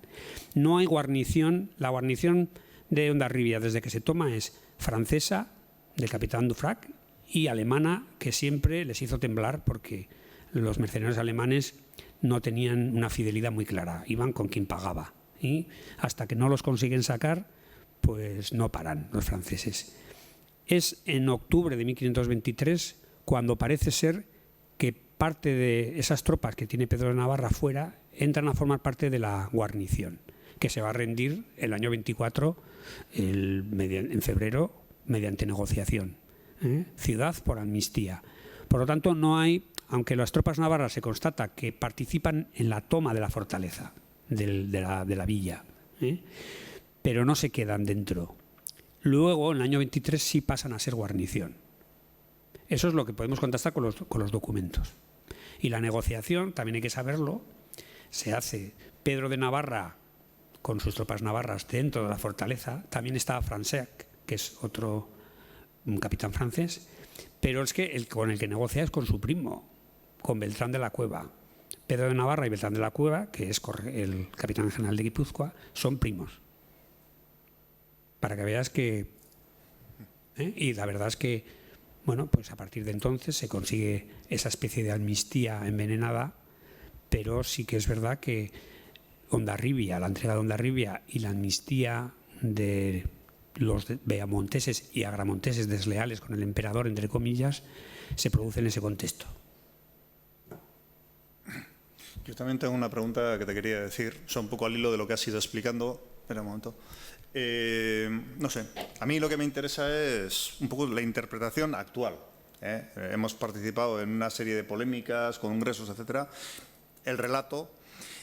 No hay guarnición. La guarnición de Hondarribia, desde que se toma, es francesa, del capitán Dufrac, y alemana, que siempre les hizo temblar porque los mercenarios alemanes no tenían una fidelidad muy clara, iban con quien pagaba. Y hasta que no los consiguen sacar, pues no paran los franceses. Es en octubre de 1523 cuando parece ser que parte de esas tropas que tiene Pedro de Navarra fuera entran a formar parte de la guarnición, que se va a rendir el año 24, en febrero, mediante negociación. Ciudad por amnistía. Por lo tanto, no hay, aunque las tropas navarras se constata que participan en la toma de la fortaleza, de la villa, pero no se quedan dentro. Luego, en el año 23, sí pasan a ser guarnición. Eso es lo que podemos contrastar con los documentos. Y la negociación, también hay que saberlo, se hace Pedro de Navarra con sus tropas navarras dentro de la fortaleza. También está Francesc, que es otro un capitán francés, pero es que con el que negocia es con su primo, con Beltrán de la Cueva. Pedro de Navarra y Beltrán de la Cueva, que es el capitán general de Guipúzcoa, son primos. Para que veas que... Y la verdad es que, bueno, pues a partir de entonces se consigue esa especie de amnistía envenenada, pero sí que es verdad que Hondarribia, la entrega de Hondarribia y la amnistía de los beamonteses y agramonteses desleales con el emperador, entre comillas, se produce en ese contexto. Yo también tengo una pregunta que te quería decir, un poco al hilo de lo que has ido explicando. Espera un momento. No sé, a mí lo que me interesa es un poco la interpretación actual. Hemos participado en una serie de polémicas, congresos, etcétera. El relato,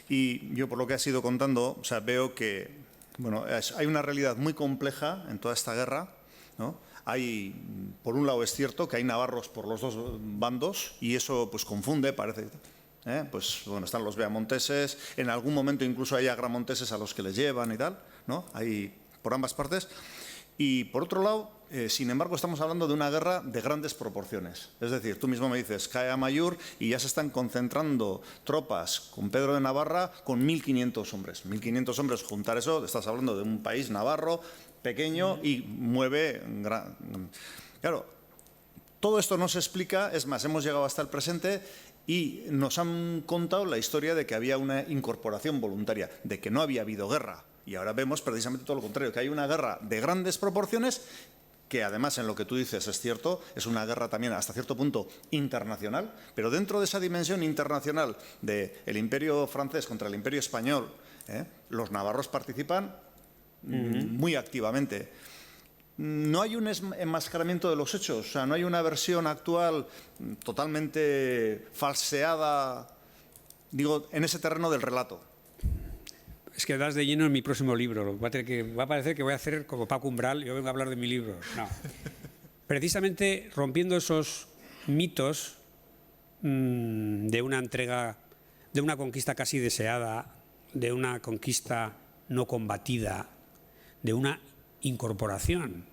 y yo por lo que has ido contando, o sea, veo que bueno, hay una realidad muy compleja en toda esta guerra, ¿no? Hay, por un lado es cierto que hay navarros por los dos bandos y eso pues confunde, parece. Pues bueno, están los beamonteses, en algún momento incluso hay agramonteses a los que les llevan y tal, ¿no? Hay por ambas partes. Y por otro lado, sin embargo, estamos hablando de una guerra de grandes proporciones. Es decir, tú mismo me dices, cae Amaiur y ya se están concentrando tropas con Pedro de Navarra con 1.500 hombres. 1.500 hombres, juntar eso, estás hablando de un país navarro pequeño y mueve... Claro, todo esto no se explica, es más, hemos llegado hasta el presente y nos han contado la historia de que había una incorporación voluntaria, de que no había habido guerra. Y ahora vemos precisamente todo lo contrario, que hay una guerra de grandes proporciones, que además en lo que tú dices es cierto, es una guerra también hasta cierto punto internacional, pero dentro de esa dimensión internacional del Imperio francés contra el Imperio español, los navarros participan muy activamente. No hay un enmascaramiento de los hechos, o sea, no hay una versión actual totalmente falseada, digo, en ese terreno del relato. Es que das de lleno en mi próximo libro. Va a parecer que voy a hacer como Paco Umbral, yo vengo a hablar de mi libro. No. Precisamente rompiendo esos mitos de una entrega, de una conquista casi deseada, de una conquista no combatida, de una incorporación.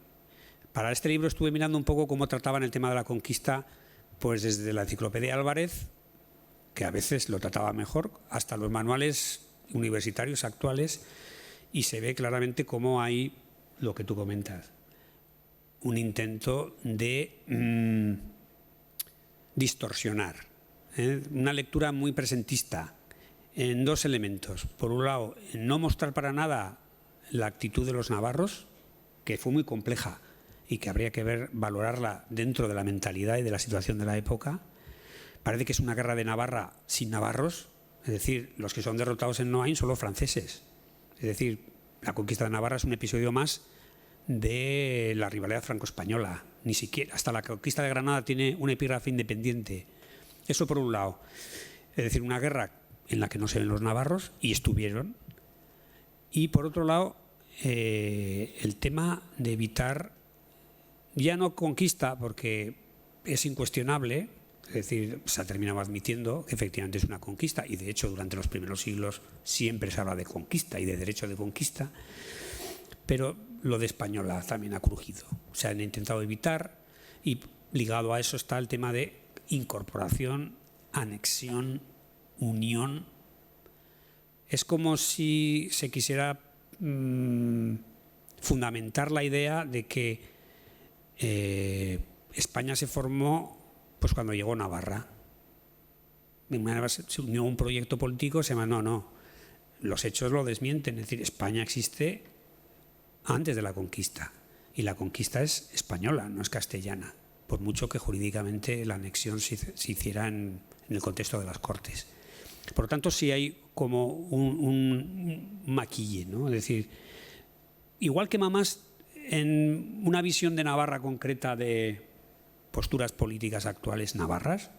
Para este libro estuve mirando un poco cómo trataban el tema de la conquista, pues desde la Enciclopedia Álvarez, que a veces lo trataba mejor, hasta los manuales universitarios actuales, y se ve claramente cómo hay lo que tú comentas, un intento de distorsionar, una lectura muy presentista en dos elementos. Por un lado, no mostrar para nada la actitud de los navarros, que fue muy compleja y que habría que valorarla dentro de la mentalidad y de la situación de la época. Parece que es una guerra de Navarra sin navarros. Es decir, los que son derrotados en Noain son los franceses. Es decir, la conquista de Navarra es un episodio más de la rivalidad franco-española. Ni siquiera, hasta la conquista de Granada tiene un epígrafe independiente. Eso por un lado. Es decir, una guerra en la que no se ven los navarros, y estuvieron. Y por otro lado, el tema de evitar, ya no conquista, porque es incuestionable. Es decir, se ha terminado admitiendo que efectivamente es una conquista y de hecho durante los primeros siglos siempre se habla de conquista y de derecho de conquista, pero lo de española también ha crujido. Se han intentado evitar y ligado a eso está el tema de incorporación, anexión, unión. Es como si se quisiera fundamentar la idea de que España se formó pues cuando llegó Navarra. Se unió a un proyecto político, se llama no. Los hechos lo desmienten. Es decir, España existe antes de la conquista. Y la conquista es española, no es castellana. Por mucho que jurídicamente la anexión se hiciera en el contexto de las Cortes. Por lo tanto, sí hay como un maquille, ¿no? Es decir, igual que Mamás, en una visión de Navarra concreta de posturas políticas actuales navarras,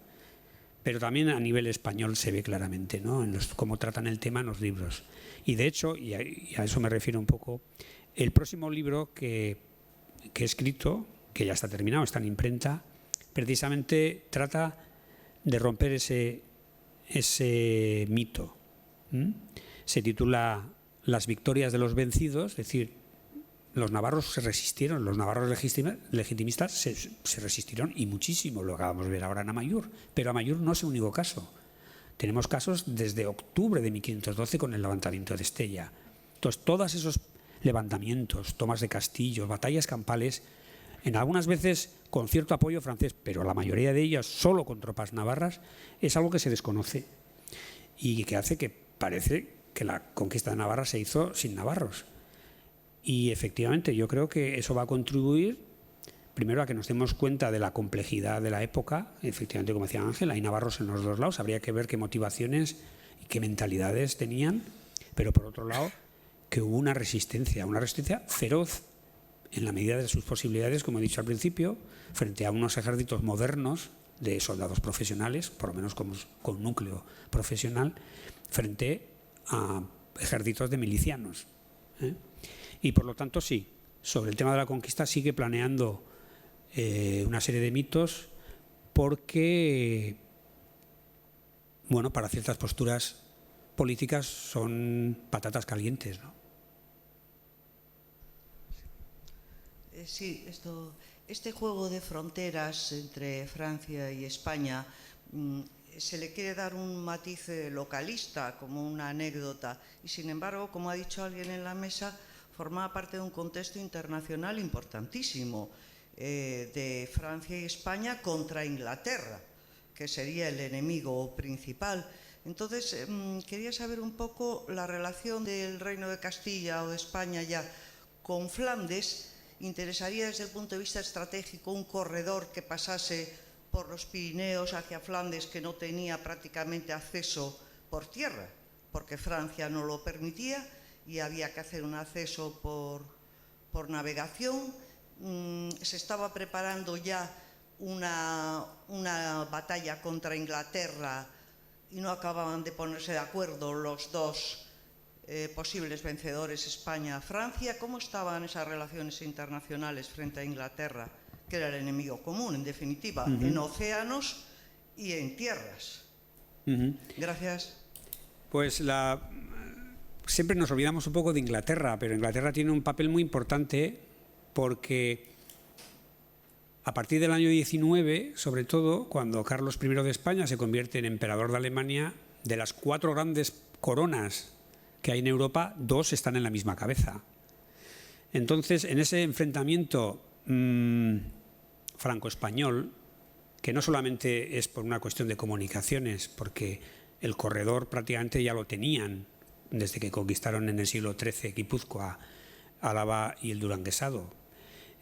pero también a nivel español se ve claramente, ¿no? En cómo tratan el tema en los libros. Y de hecho, y a eso me refiero un poco, el próximo libro que he escrito, que ya está terminado, está en imprenta, precisamente trata de romper ese mito. Se titula Las victorias de los vencidos, es decir, los navarros se resistieron, los navarros legitimistas se resistieron y muchísimo, lo acabamos de ver ahora en Amaiur, pero Amaiur no es el único caso. Tenemos casos desde octubre de 1512 con el levantamiento de Estella. Entonces, todos esos levantamientos, tomas de castillos, batallas campales, en algunas veces con cierto apoyo francés, pero la mayoría de ellas solo con tropas navarras, es algo que se desconoce y que hace que parece que la conquista de Navarra se hizo sin navarros. Y efectivamente yo creo que eso va a contribuir primero a que nos demos cuenta de la complejidad de la época. Efectivamente, como decía Ángel, hay navarros en los dos lados, habría que ver qué motivaciones y qué mentalidades tenían, pero por otro lado que hubo una resistencia feroz en la medida de sus posibilidades, como he dicho al principio, frente a unos ejércitos modernos de soldados profesionales, por lo menos con núcleo profesional, frente a ejércitos de milicianos. Y por lo tanto, sí, sobre el tema de la conquista sigue planeando una serie de mitos porque, bueno, para ciertas posturas políticas son patatas calientes, ¿no? Sí, este juego de fronteras entre Francia y España se le quiere dar un matiz localista, como una anécdota, y sin embargo, como ha dicho alguien en la mesa, formaba parte de un contexto internacional importantísimo de Francia y España contra Inglaterra, que sería el enemigo principal. Entonces, quería saber un poco la relación del Reino de Castilla o de España ya con Flandes. Interesaría desde el punto de vista estratégico un corredor que pasase por los Pirineos hacia Flandes, que no tenía prácticamente acceso por tierra, porque Francia no lo permitía y había que hacer un acceso por navegación. Se estaba preparando ya una batalla contra Inglaterra y no acababan de ponerse de acuerdo los dos posibles vencedores, España-Francia. ¿Cómo estaban esas relaciones internacionales frente a Inglaterra, que era el enemigo común, en definitiva, en océanos y en tierras? Gracias. Pues siempre nos olvidamos un poco de Inglaterra, pero Inglaterra tiene un papel muy importante porque a partir del año 19, sobre todo, cuando Carlos I de España se convierte en emperador de Alemania, de las 4 grandes coronas que hay en Europa, 2 están en la misma cabeza. Entonces, en ese enfrentamiento franco-español, que no solamente es por una cuestión de comunicaciones, porque el corredor prácticamente ya lo tenían desde que conquistaron en el siglo XIII Guipúzcoa, Álava y el Duranguesado,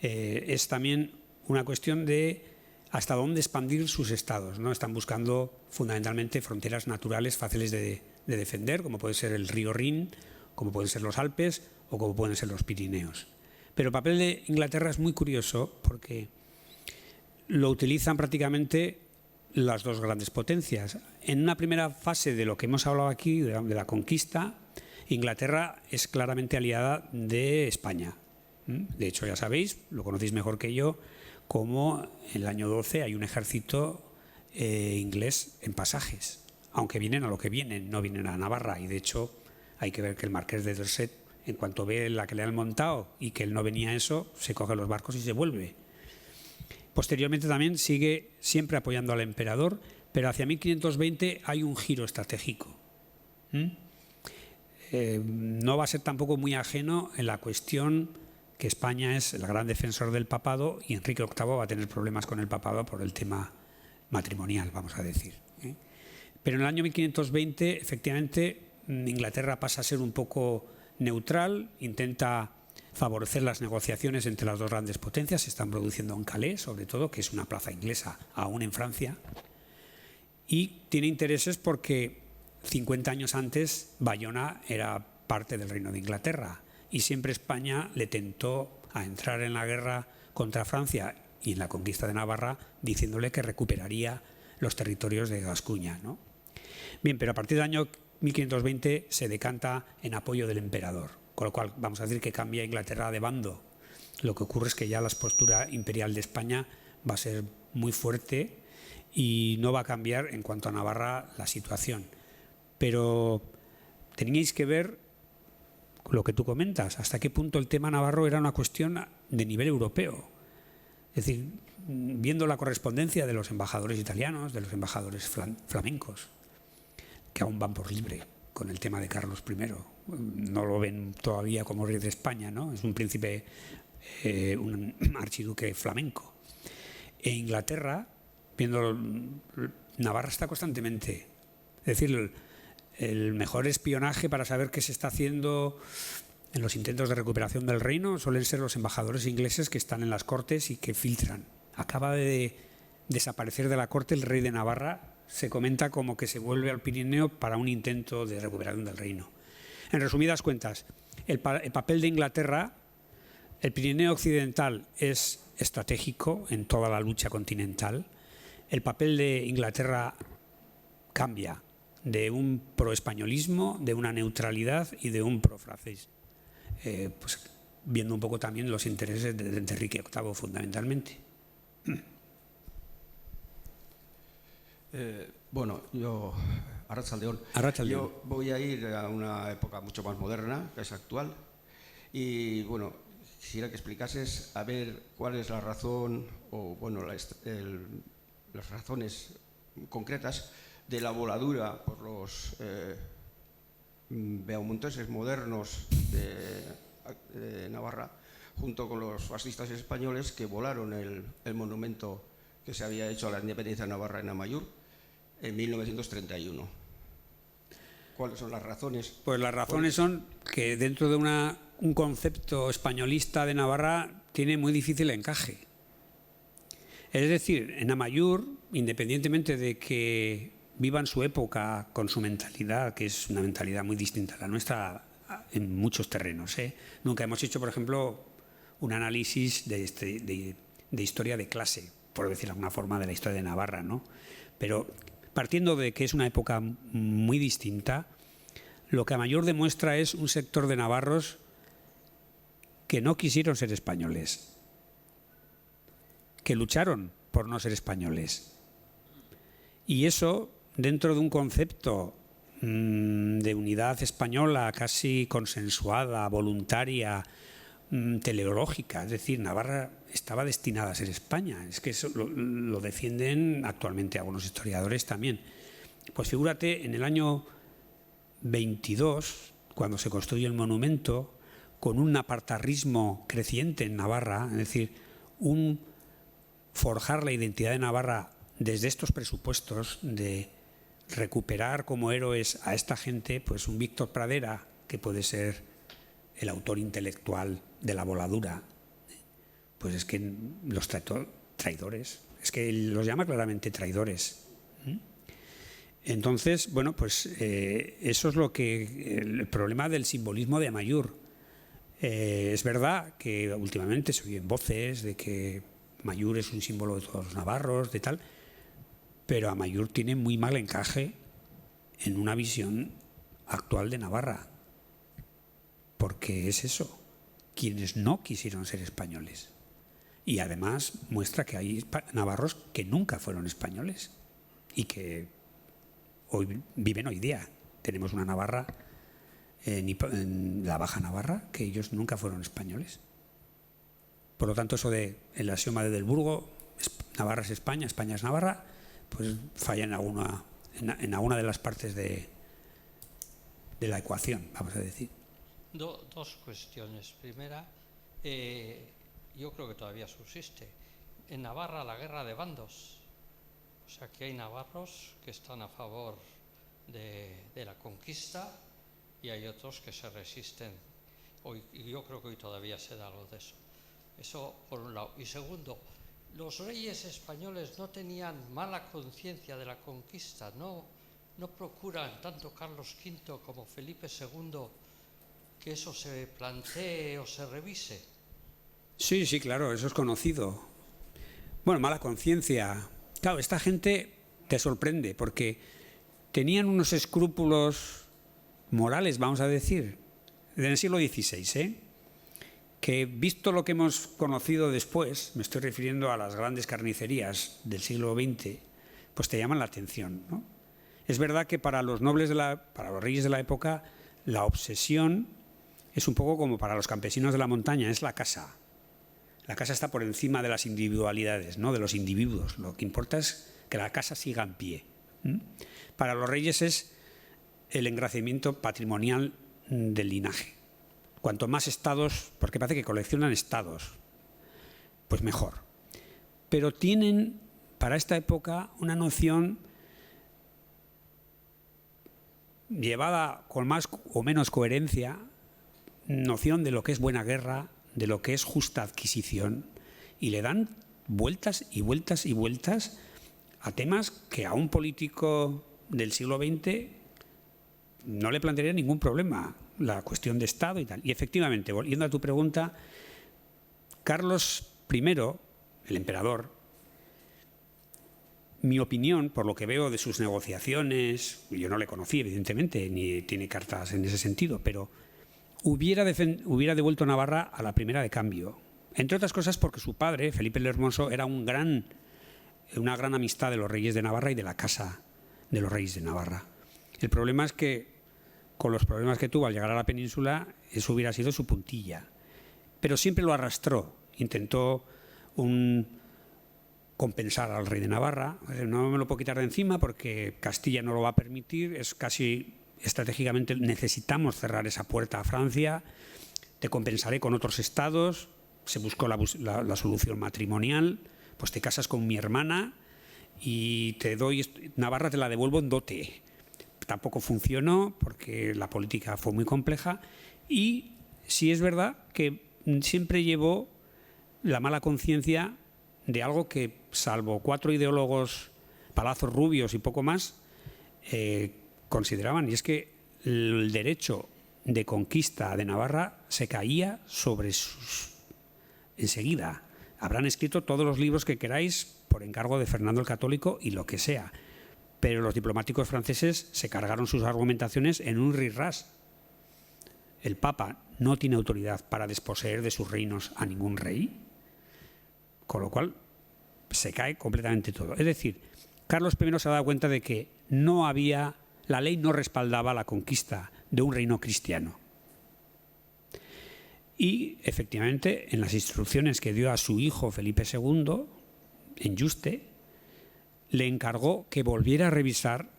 es también una cuestión de hasta dónde expandir sus estados, ¿no? Están buscando fundamentalmente fronteras naturales fáciles de defender, como puede ser el río Rin, como pueden ser los Alpes o como pueden ser los Pirineos. Pero el papel de Inglaterra es muy curioso porque lo utilizan prácticamente las dos grandes potencias. En una primera fase de lo que hemos hablado aquí, de la conquista, Inglaterra es claramente aliada de España. De hecho, ya sabéis, lo conocéis mejor que yo, como en el año 12 hay un ejército inglés en Pasajes, aunque vienen a lo que vienen, no vienen a Navarra. Y de hecho hay que ver que el marqués de Dorset, en cuanto ve la que le han montado y que él no venía a eso, se coge los barcos y se vuelve. Posteriormente también sigue siempre apoyando al emperador, pero hacia 1520 hay un giro estratégico. No va a ser tampoco muy ajeno en la cuestión que España es el gran defensor del papado y Enrique VIII va a tener problemas con el papado por el tema matrimonial, vamos a decir. Pero en el año 1520, efectivamente, Inglaterra pasa a ser un poco neutral, intenta favorecer las negociaciones entre las dos grandes potencias. Se están produciendo en Calais, sobre todo, que es una plaza inglesa aún en Francia, y tiene intereses porque 50 años antes Bayona era parte del Reino de Inglaterra y siempre España le tentó a entrar en la guerra contra Francia y en la conquista de Navarra diciéndole que recuperaría los territorios de Gascuña, ¿no? Bien, pero a partir del año 1520 se decanta en apoyo del emperador, con lo cual vamos a decir que cambia Inglaterra de bando. Lo que ocurre es que ya la postura imperial de España va a ser muy fuerte y no va a cambiar en cuanto a Navarra la situación. Pero teníais que ver lo que tú comentas, hasta qué punto el tema navarro era una cuestión de nivel europeo. Es decir, viendo la correspondencia de los embajadores italianos, de los embajadores flamencos, que aún van por libre con el tema de Carlos I. No lo ven todavía como rey de España, ¿no? Es un príncipe, un archiduque flamenco. E Inglaterra, viendo Navarra está constantemente. Es decir, el mejor espionaje para saber qué se está haciendo en los intentos de recuperación del reino suelen ser los embajadores ingleses que están en las cortes y que filtran. Acaba de desaparecer de la corte el rey de Navarra, se comenta como que se vuelve al Pirineo para un intento de recuperación del reino. En resumidas cuentas, el papel de Inglaterra, el Pirineo occidental es estratégico en toda la lucha continental. El papel de Inglaterra cambia de un proespañolismo, de una neutralidad y de un profrancés. Pues viendo un poco también los intereses de Enrique VIII fundamentalmente. Bueno, yo, Arratsaldeon, yo voy a ir a una época mucho más moderna, que es actual, y bueno, quisiera que explicases a ver cuál es la razón, o bueno, las razones concretas de la voladura por los beaumonteses modernos de Navarra, junto con los fascistas españoles que volaron el monumento que se había hecho a la independencia de Navarra en Amaiur en 1931. ¿Cuáles son las razones? Pues las razones son que dentro de un concepto españolista de Navarra tiene muy difícil encaje. Es decir, en Amaiur, independientemente de que vivan su época con su mentalidad, que es una mentalidad muy distinta a la nuestra en muchos terrenos, Nunca hemos hecho, por ejemplo, un análisis de historia de clase, por decir de alguna forma, de la historia de Navarra, ¿no? Pero partiendo de que es una época muy distinta, lo que Amaiur demuestra es un sector de navarros que no quisieron ser españoles, que lucharon por no ser españoles. Y eso, dentro de un concepto de unidad española casi consensuada, voluntaria, teleológica, es decir, Navarra estaba destinada a ser España. Es que eso lo defienden actualmente algunos historiadores también. Pues figúrate, en el año 22, cuando se construye el monumento, con un apartarrismo creciente en Navarra, es decir, un forjar la identidad de Navarra desde estos presupuestos de recuperar como héroes a esta gente, pues un Víctor Pradera, que puede ser el autor intelectual de la voladura, pues es que los trató traidores, es que los llama claramente traidores. Entonces, bueno, pues eso es lo que el problema del simbolismo de Amaiur. Es verdad que últimamente se oyen voces de que Amaiur es un símbolo de todos los navarros, de tal, pero Amaiur tiene muy mal encaje en una visión actual de Navarra, porque es eso, quienes no quisieron ser españoles. Y además muestra que hay navarros que nunca fueron españoles y que viven hoy día. Tenemos una Navarra, en la Baja Navarra, que ellos nunca fueron españoles. Por lo tanto, eso de el axioma de Del Burgo, Navarra es España, España es Navarra, pues falla en alguna de las partes de la ecuación, vamos a decir. Dos cuestiones. Primera, yo creo que todavía subsiste. En Navarra la guerra de bandos. O sea, que hay navarros que están a favor de la conquista y hay otros que se resisten. Y yo creo que hoy todavía se da algo de eso. Eso por un lado. Y segundo, los reyes españoles no tenían mala conciencia de la conquista, no procuran tanto Carlos V como Felipe II que eso se plantee o se revise. Sí, sí, claro, eso es conocido. Bueno, mala conciencia. Claro, esta gente te sorprende porque tenían unos escrúpulos morales, vamos a decir, en el siglo XVI, que visto lo que hemos conocido después, me estoy refiriendo a las grandes carnicerías del siglo XX, pues te llaman la atención, ¿no? Es verdad que para los nobles, para los reyes de la época, la obsesión es un poco como para los campesinos de la montaña, es la casa. La casa está por encima de las individualidades, no de los individuos. Lo que importa es que la casa siga en pie. Para los reyes es el engracimiento patrimonial del linaje. Cuanto más estados, porque parece que coleccionan estados, pues mejor. Pero tienen para esta época una noción llevada con más o menos coherencia, noción de lo que es buena guerra, de lo que es justa adquisición, y le dan vueltas y vueltas y vueltas a temas que a un político del siglo XX no le plantearía ningún problema, la cuestión de Estado y tal. Y efectivamente, volviendo a tu pregunta, Carlos I, el emperador, mi opinión, por lo que veo de sus negociaciones, yo no le conocí evidentemente, ni tiene cartas en ese sentido, pero hubiera devuelto Navarra a la primera de cambio. Entre otras cosas porque su padre, Felipe el Hermoso, era una gran amistad de los reyes de Navarra y de la casa de los reyes de Navarra. El problema es que, con los problemas que tuvo al llegar a la península, eso hubiera sido su puntilla. Pero siempre lo arrastró, intentó compensar al rey de Navarra. No me lo puedo quitar de encima porque Castilla no lo va a permitir, es casi estratégicamente necesitamos cerrar esa puerta a Francia, te compensaré con otros estados, se buscó la solución matrimonial, pues te casas con mi hermana y te doy Navarra, te la devuelvo en dote. Tampoco funcionó porque la política fue muy compleja y sí es verdad que siempre llevó la mala conciencia de algo que, salvo 4 ideólogos, Palazos Rubios y poco más, consideraban, y es que el derecho de conquista de Navarra se caía sobre sus... enseguida. Habrán escrito todos los libros que queráis por encargo de Fernando el Católico y lo que sea, pero los diplomáticos franceses se cargaron sus argumentaciones en un ris-ras. El Papa no tiene autoridad para desposeer de sus reinos a ningún rey, con lo cual se cae completamente todo. Es decir, Carlos I se ha dado cuenta de que la ley no respaldaba la conquista de un reino cristiano. Y, efectivamente, en las instrucciones que dio a su hijo Felipe II, en Yuste, le encargó que volviera a revisar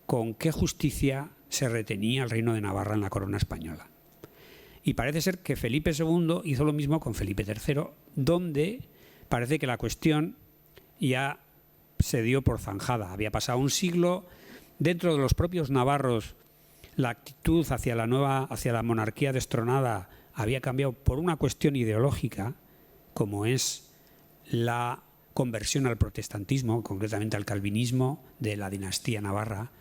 con qué justicia se retenía el reino de Navarra en la corona española. Y parece ser que Felipe II hizo lo mismo con Felipe III, donde parece que la cuestión ya se dio por zanjada. Había pasado un siglo, dentro de los propios navarros la actitud hacia la monarquía destronada había cambiado por una cuestión ideológica, como es la conversión al protestantismo, concretamente al calvinismo de la dinastía navarra.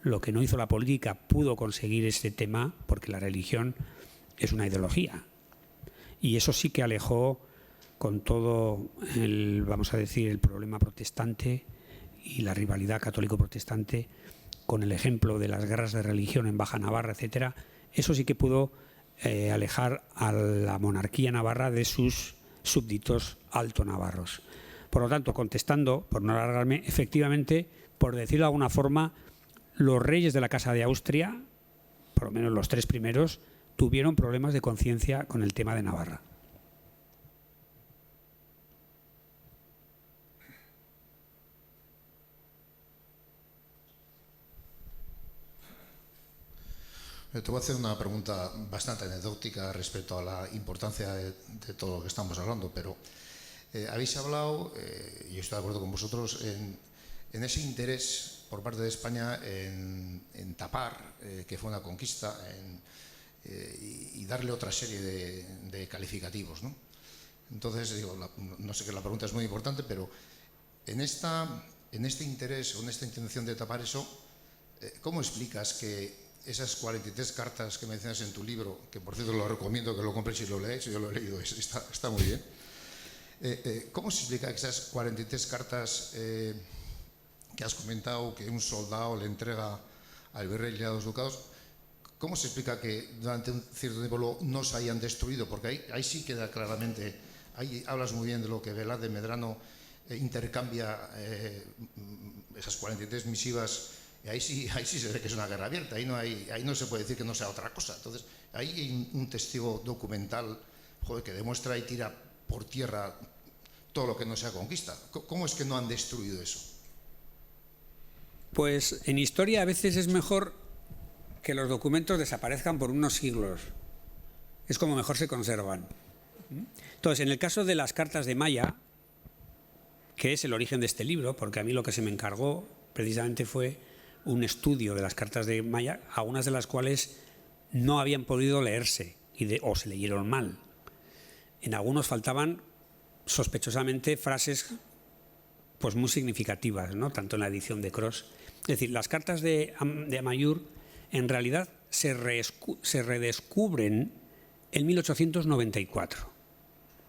Lo que no hizo la política pudo conseguir este tema porque la religión es una ideología. Y eso sí que alejó con todo el problema protestante y la rivalidad católico-protestante, con el ejemplo de las guerras de religión en Baja Navarra, etcétera. Eso sí que pudo alejar a la monarquía navarra de sus súbditos alto-navarros. Por lo tanto, contestando, por no alargarme, efectivamente, por decirlo de alguna forma, los reyes de la Casa de Austria, por lo menos los 3 primeros, tuvieron problemas de conciencia con el tema de Navarra. Te voy a hacer una pregunta bastante anecdótica respecto a la importancia de todo lo que estamos hablando, pero habéis hablado, y yo estoy de acuerdo con vosotros, en ese interés por parte de España en tapar que fue una conquista y darle otra serie de calificativos, ¿no? Entonces, digo, no sé que la pregunta es muy importante, pero en este interés o en esta intención de tapar eso, ¿cómo explicas que esas 43 cartas que mencionas en tu libro, que por cierto lo recomiendo que lo compréis y lo leáis, yo lo he leído, está muy bien, ¿cómo se explica que esas 43 cartas que has comentado, que un soldado le entrega al virrey y a los ducados, cómo se explica que durante un cierto tiempo no se hayan destruido? Porque ahí sí queda claramente, ahí hablas muy bien de lo que Velar de Medrano intercambia esas 43 misivas Y ahí sí se ve que es una guerra abierta, ahí no se puede decir que no sea otra cosa. Entonces, ahí hay un testigo documental, joder, que demuestra y tira por tierra todo lo que no sea conquista. ¿Cómo es que no han destruido eso? Pues en historia a veces es mejor que los documentos desaparezcan por unos siglos. Es como mejor se conservan. Entonces, en el caso de las cartas de Maya, que es el origen de este libro, porque a mí lo que se me encargó precisamente fue un estudio de las cartas de Maya, algunas de las cuales no habían podido leerse o se leyeron mal. En algunos faltaban sospechosamente frases pues muy significativas, ¿no? Tanto en la edición de Cros. Es decir, las cartas de Amaiur en realidad se redescubren en 1894.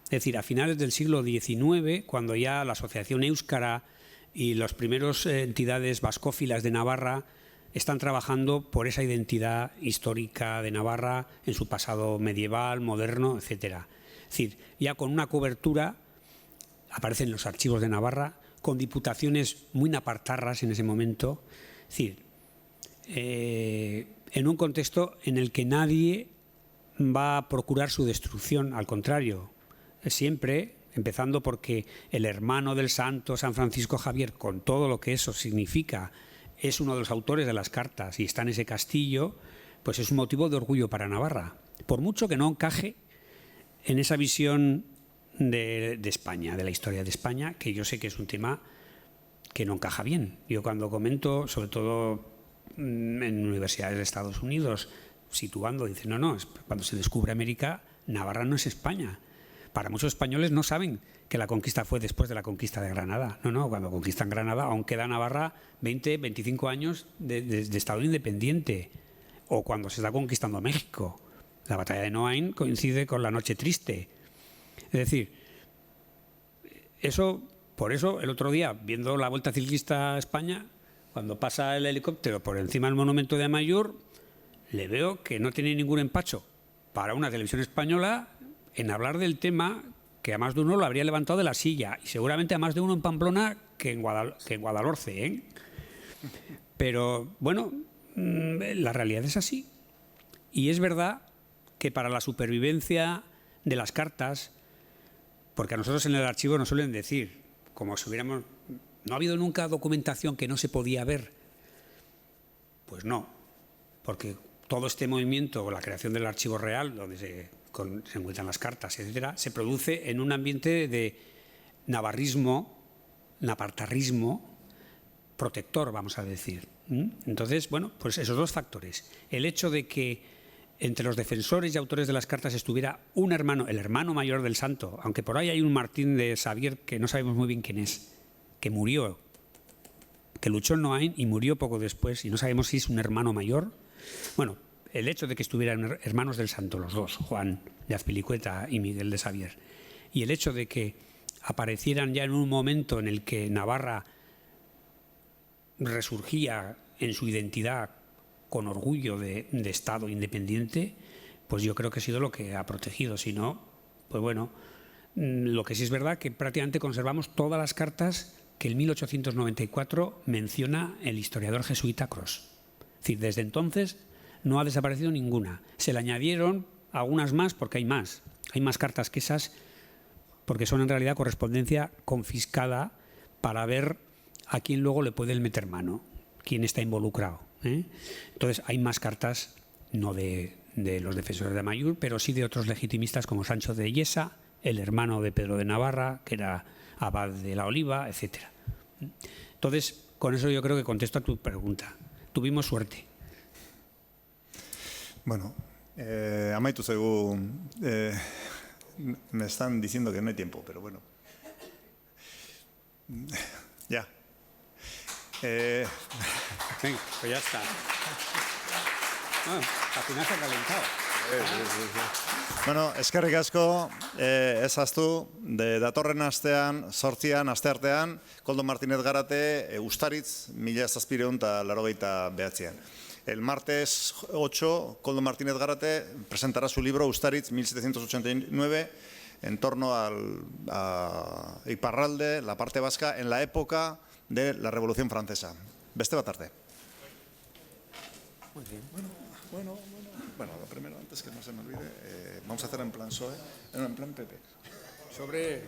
Es decir, a finales del siglo XIX, cuando ya la Asociación Éuskara y las primeras entidades vascófilas de Navarra están trabajando por esa identidad histórica de Navarra en su pasado medieval, moderno, etc. Es decir, ya con una cobertura, aparecen los archivos de Navarra, con diputaciones muy napartarras en ese momento, es decir, en un contexto en el que nadie va a procurar su destrucción, al contrario, siempre, empezando porque el hermano del santo San Francisco Javier, con todo lo que eso significa, es uno de los autores de las cartas y está en ese castillo, pues es un motivo de orgullo para Navarra, por mucho que no encaje en esa visión de España, de la historia de España, que yo sé que es un tema que no encaja bien. Yo cuando comento, sobre todo en universidades de Estados Unidos, situando, dicen, no, cuando se descubre América, Navarra no es España. Para muchos españoles no saben que la conquista fue después de la conquista de Granada. No, cuando conquistan Granada aún queda Navarra 20, 25 años de Estado independiente, o cuando se está conquistando México. La batalla de Noain coincide con la Noche Triste. Es decir, por eso el otro día, viendo la Vuelta Ciclista a España, cuando pasa el helicóptero por encima del monumento de Amaiur, le veo que no tiene ningún empacho para una televisión española en hablar del tema, que a más de uno lo habría levantado de la silla, y seguramente a más de uno en Pamplona que en Guadalhorce, ¿eh? Pero bueno, la realidad es así. Y es verdad que para la supervivencia de las cartas, porque a nosotros en el archivo nos suelen decir, como si hubiéramos... ¿No ha habido nunca documentación que no se podía ver? Pues no, porque todo este movimiento, la creación del archivo real, donde se encuentran las cartas, etcétera, se produce en un ambiente de navarrismo, napartarrismo, protector, vamos a decir. Entonces, bueno, pues esos dos factores. El hecho de que entre los defensores y autores de las cartas estuviera un hermano, el hermano mayor del santo, aunque por ahí hay un Martín de Xavier que no sabemos muy bien quién es, que murió, que luchó en Noain y murió poco después, y no sabemos si es un hermano mayor. Bueno, el hecho de que estuvieran hermanos del santo, los dos, Juan de Azpilicueta y Miguel de Xavier, y el hecho de que aparecieran ya en un momento en el que Navarra resurgía en su identidad con orgullo de Estado independiente, pues yo creo que ha sido lo que ha protegido. Si no, pues bueno, lo que sí es verdad que prácticamente conservamos todas las cartas que en 1894 menciona el historiador jesuita Cros. Es decir, desde entonces no ha desaparecido ninguna. Se le añadieron algunas más porque hay más. Hay más cartas que esas porque son en realidad correspondencia confiscada para ver a quién luego le pueden meter mano, quién está involucrado, ¿eh? Entonces hay más cartas, no de los defensores de Amaiur, pero sí de otros legitimistas como Sancho de Illesa, el hermano de Pedro de Navarra, que era abad de la Oliva, etc. Entonces, con eso yo creo que contesto a tu pregunta. Tuvimos suerte. Bueno, amaitu zaigu, me están diciendo que no hay tiempo, pero bueno. Ya. Venga, pues ya está. Al final se ha calentado. Bueno, eskerrik asko, ezaztu, datorren astean, 8an, asteartean, Koldo Martínez Garate, Ustaritz, 1789. El martes 8, Koldo Martínez Garate presentará su libro Ustaritz, 1789, en torno a Iparralde, la parte vasca, en la época de la Revolución Francesa. Beste bat arte. Muy bien. Bueno, lo primero, antes que no se me olvide, vamos a hacer en plan PSOE, en plan PP. Sobre.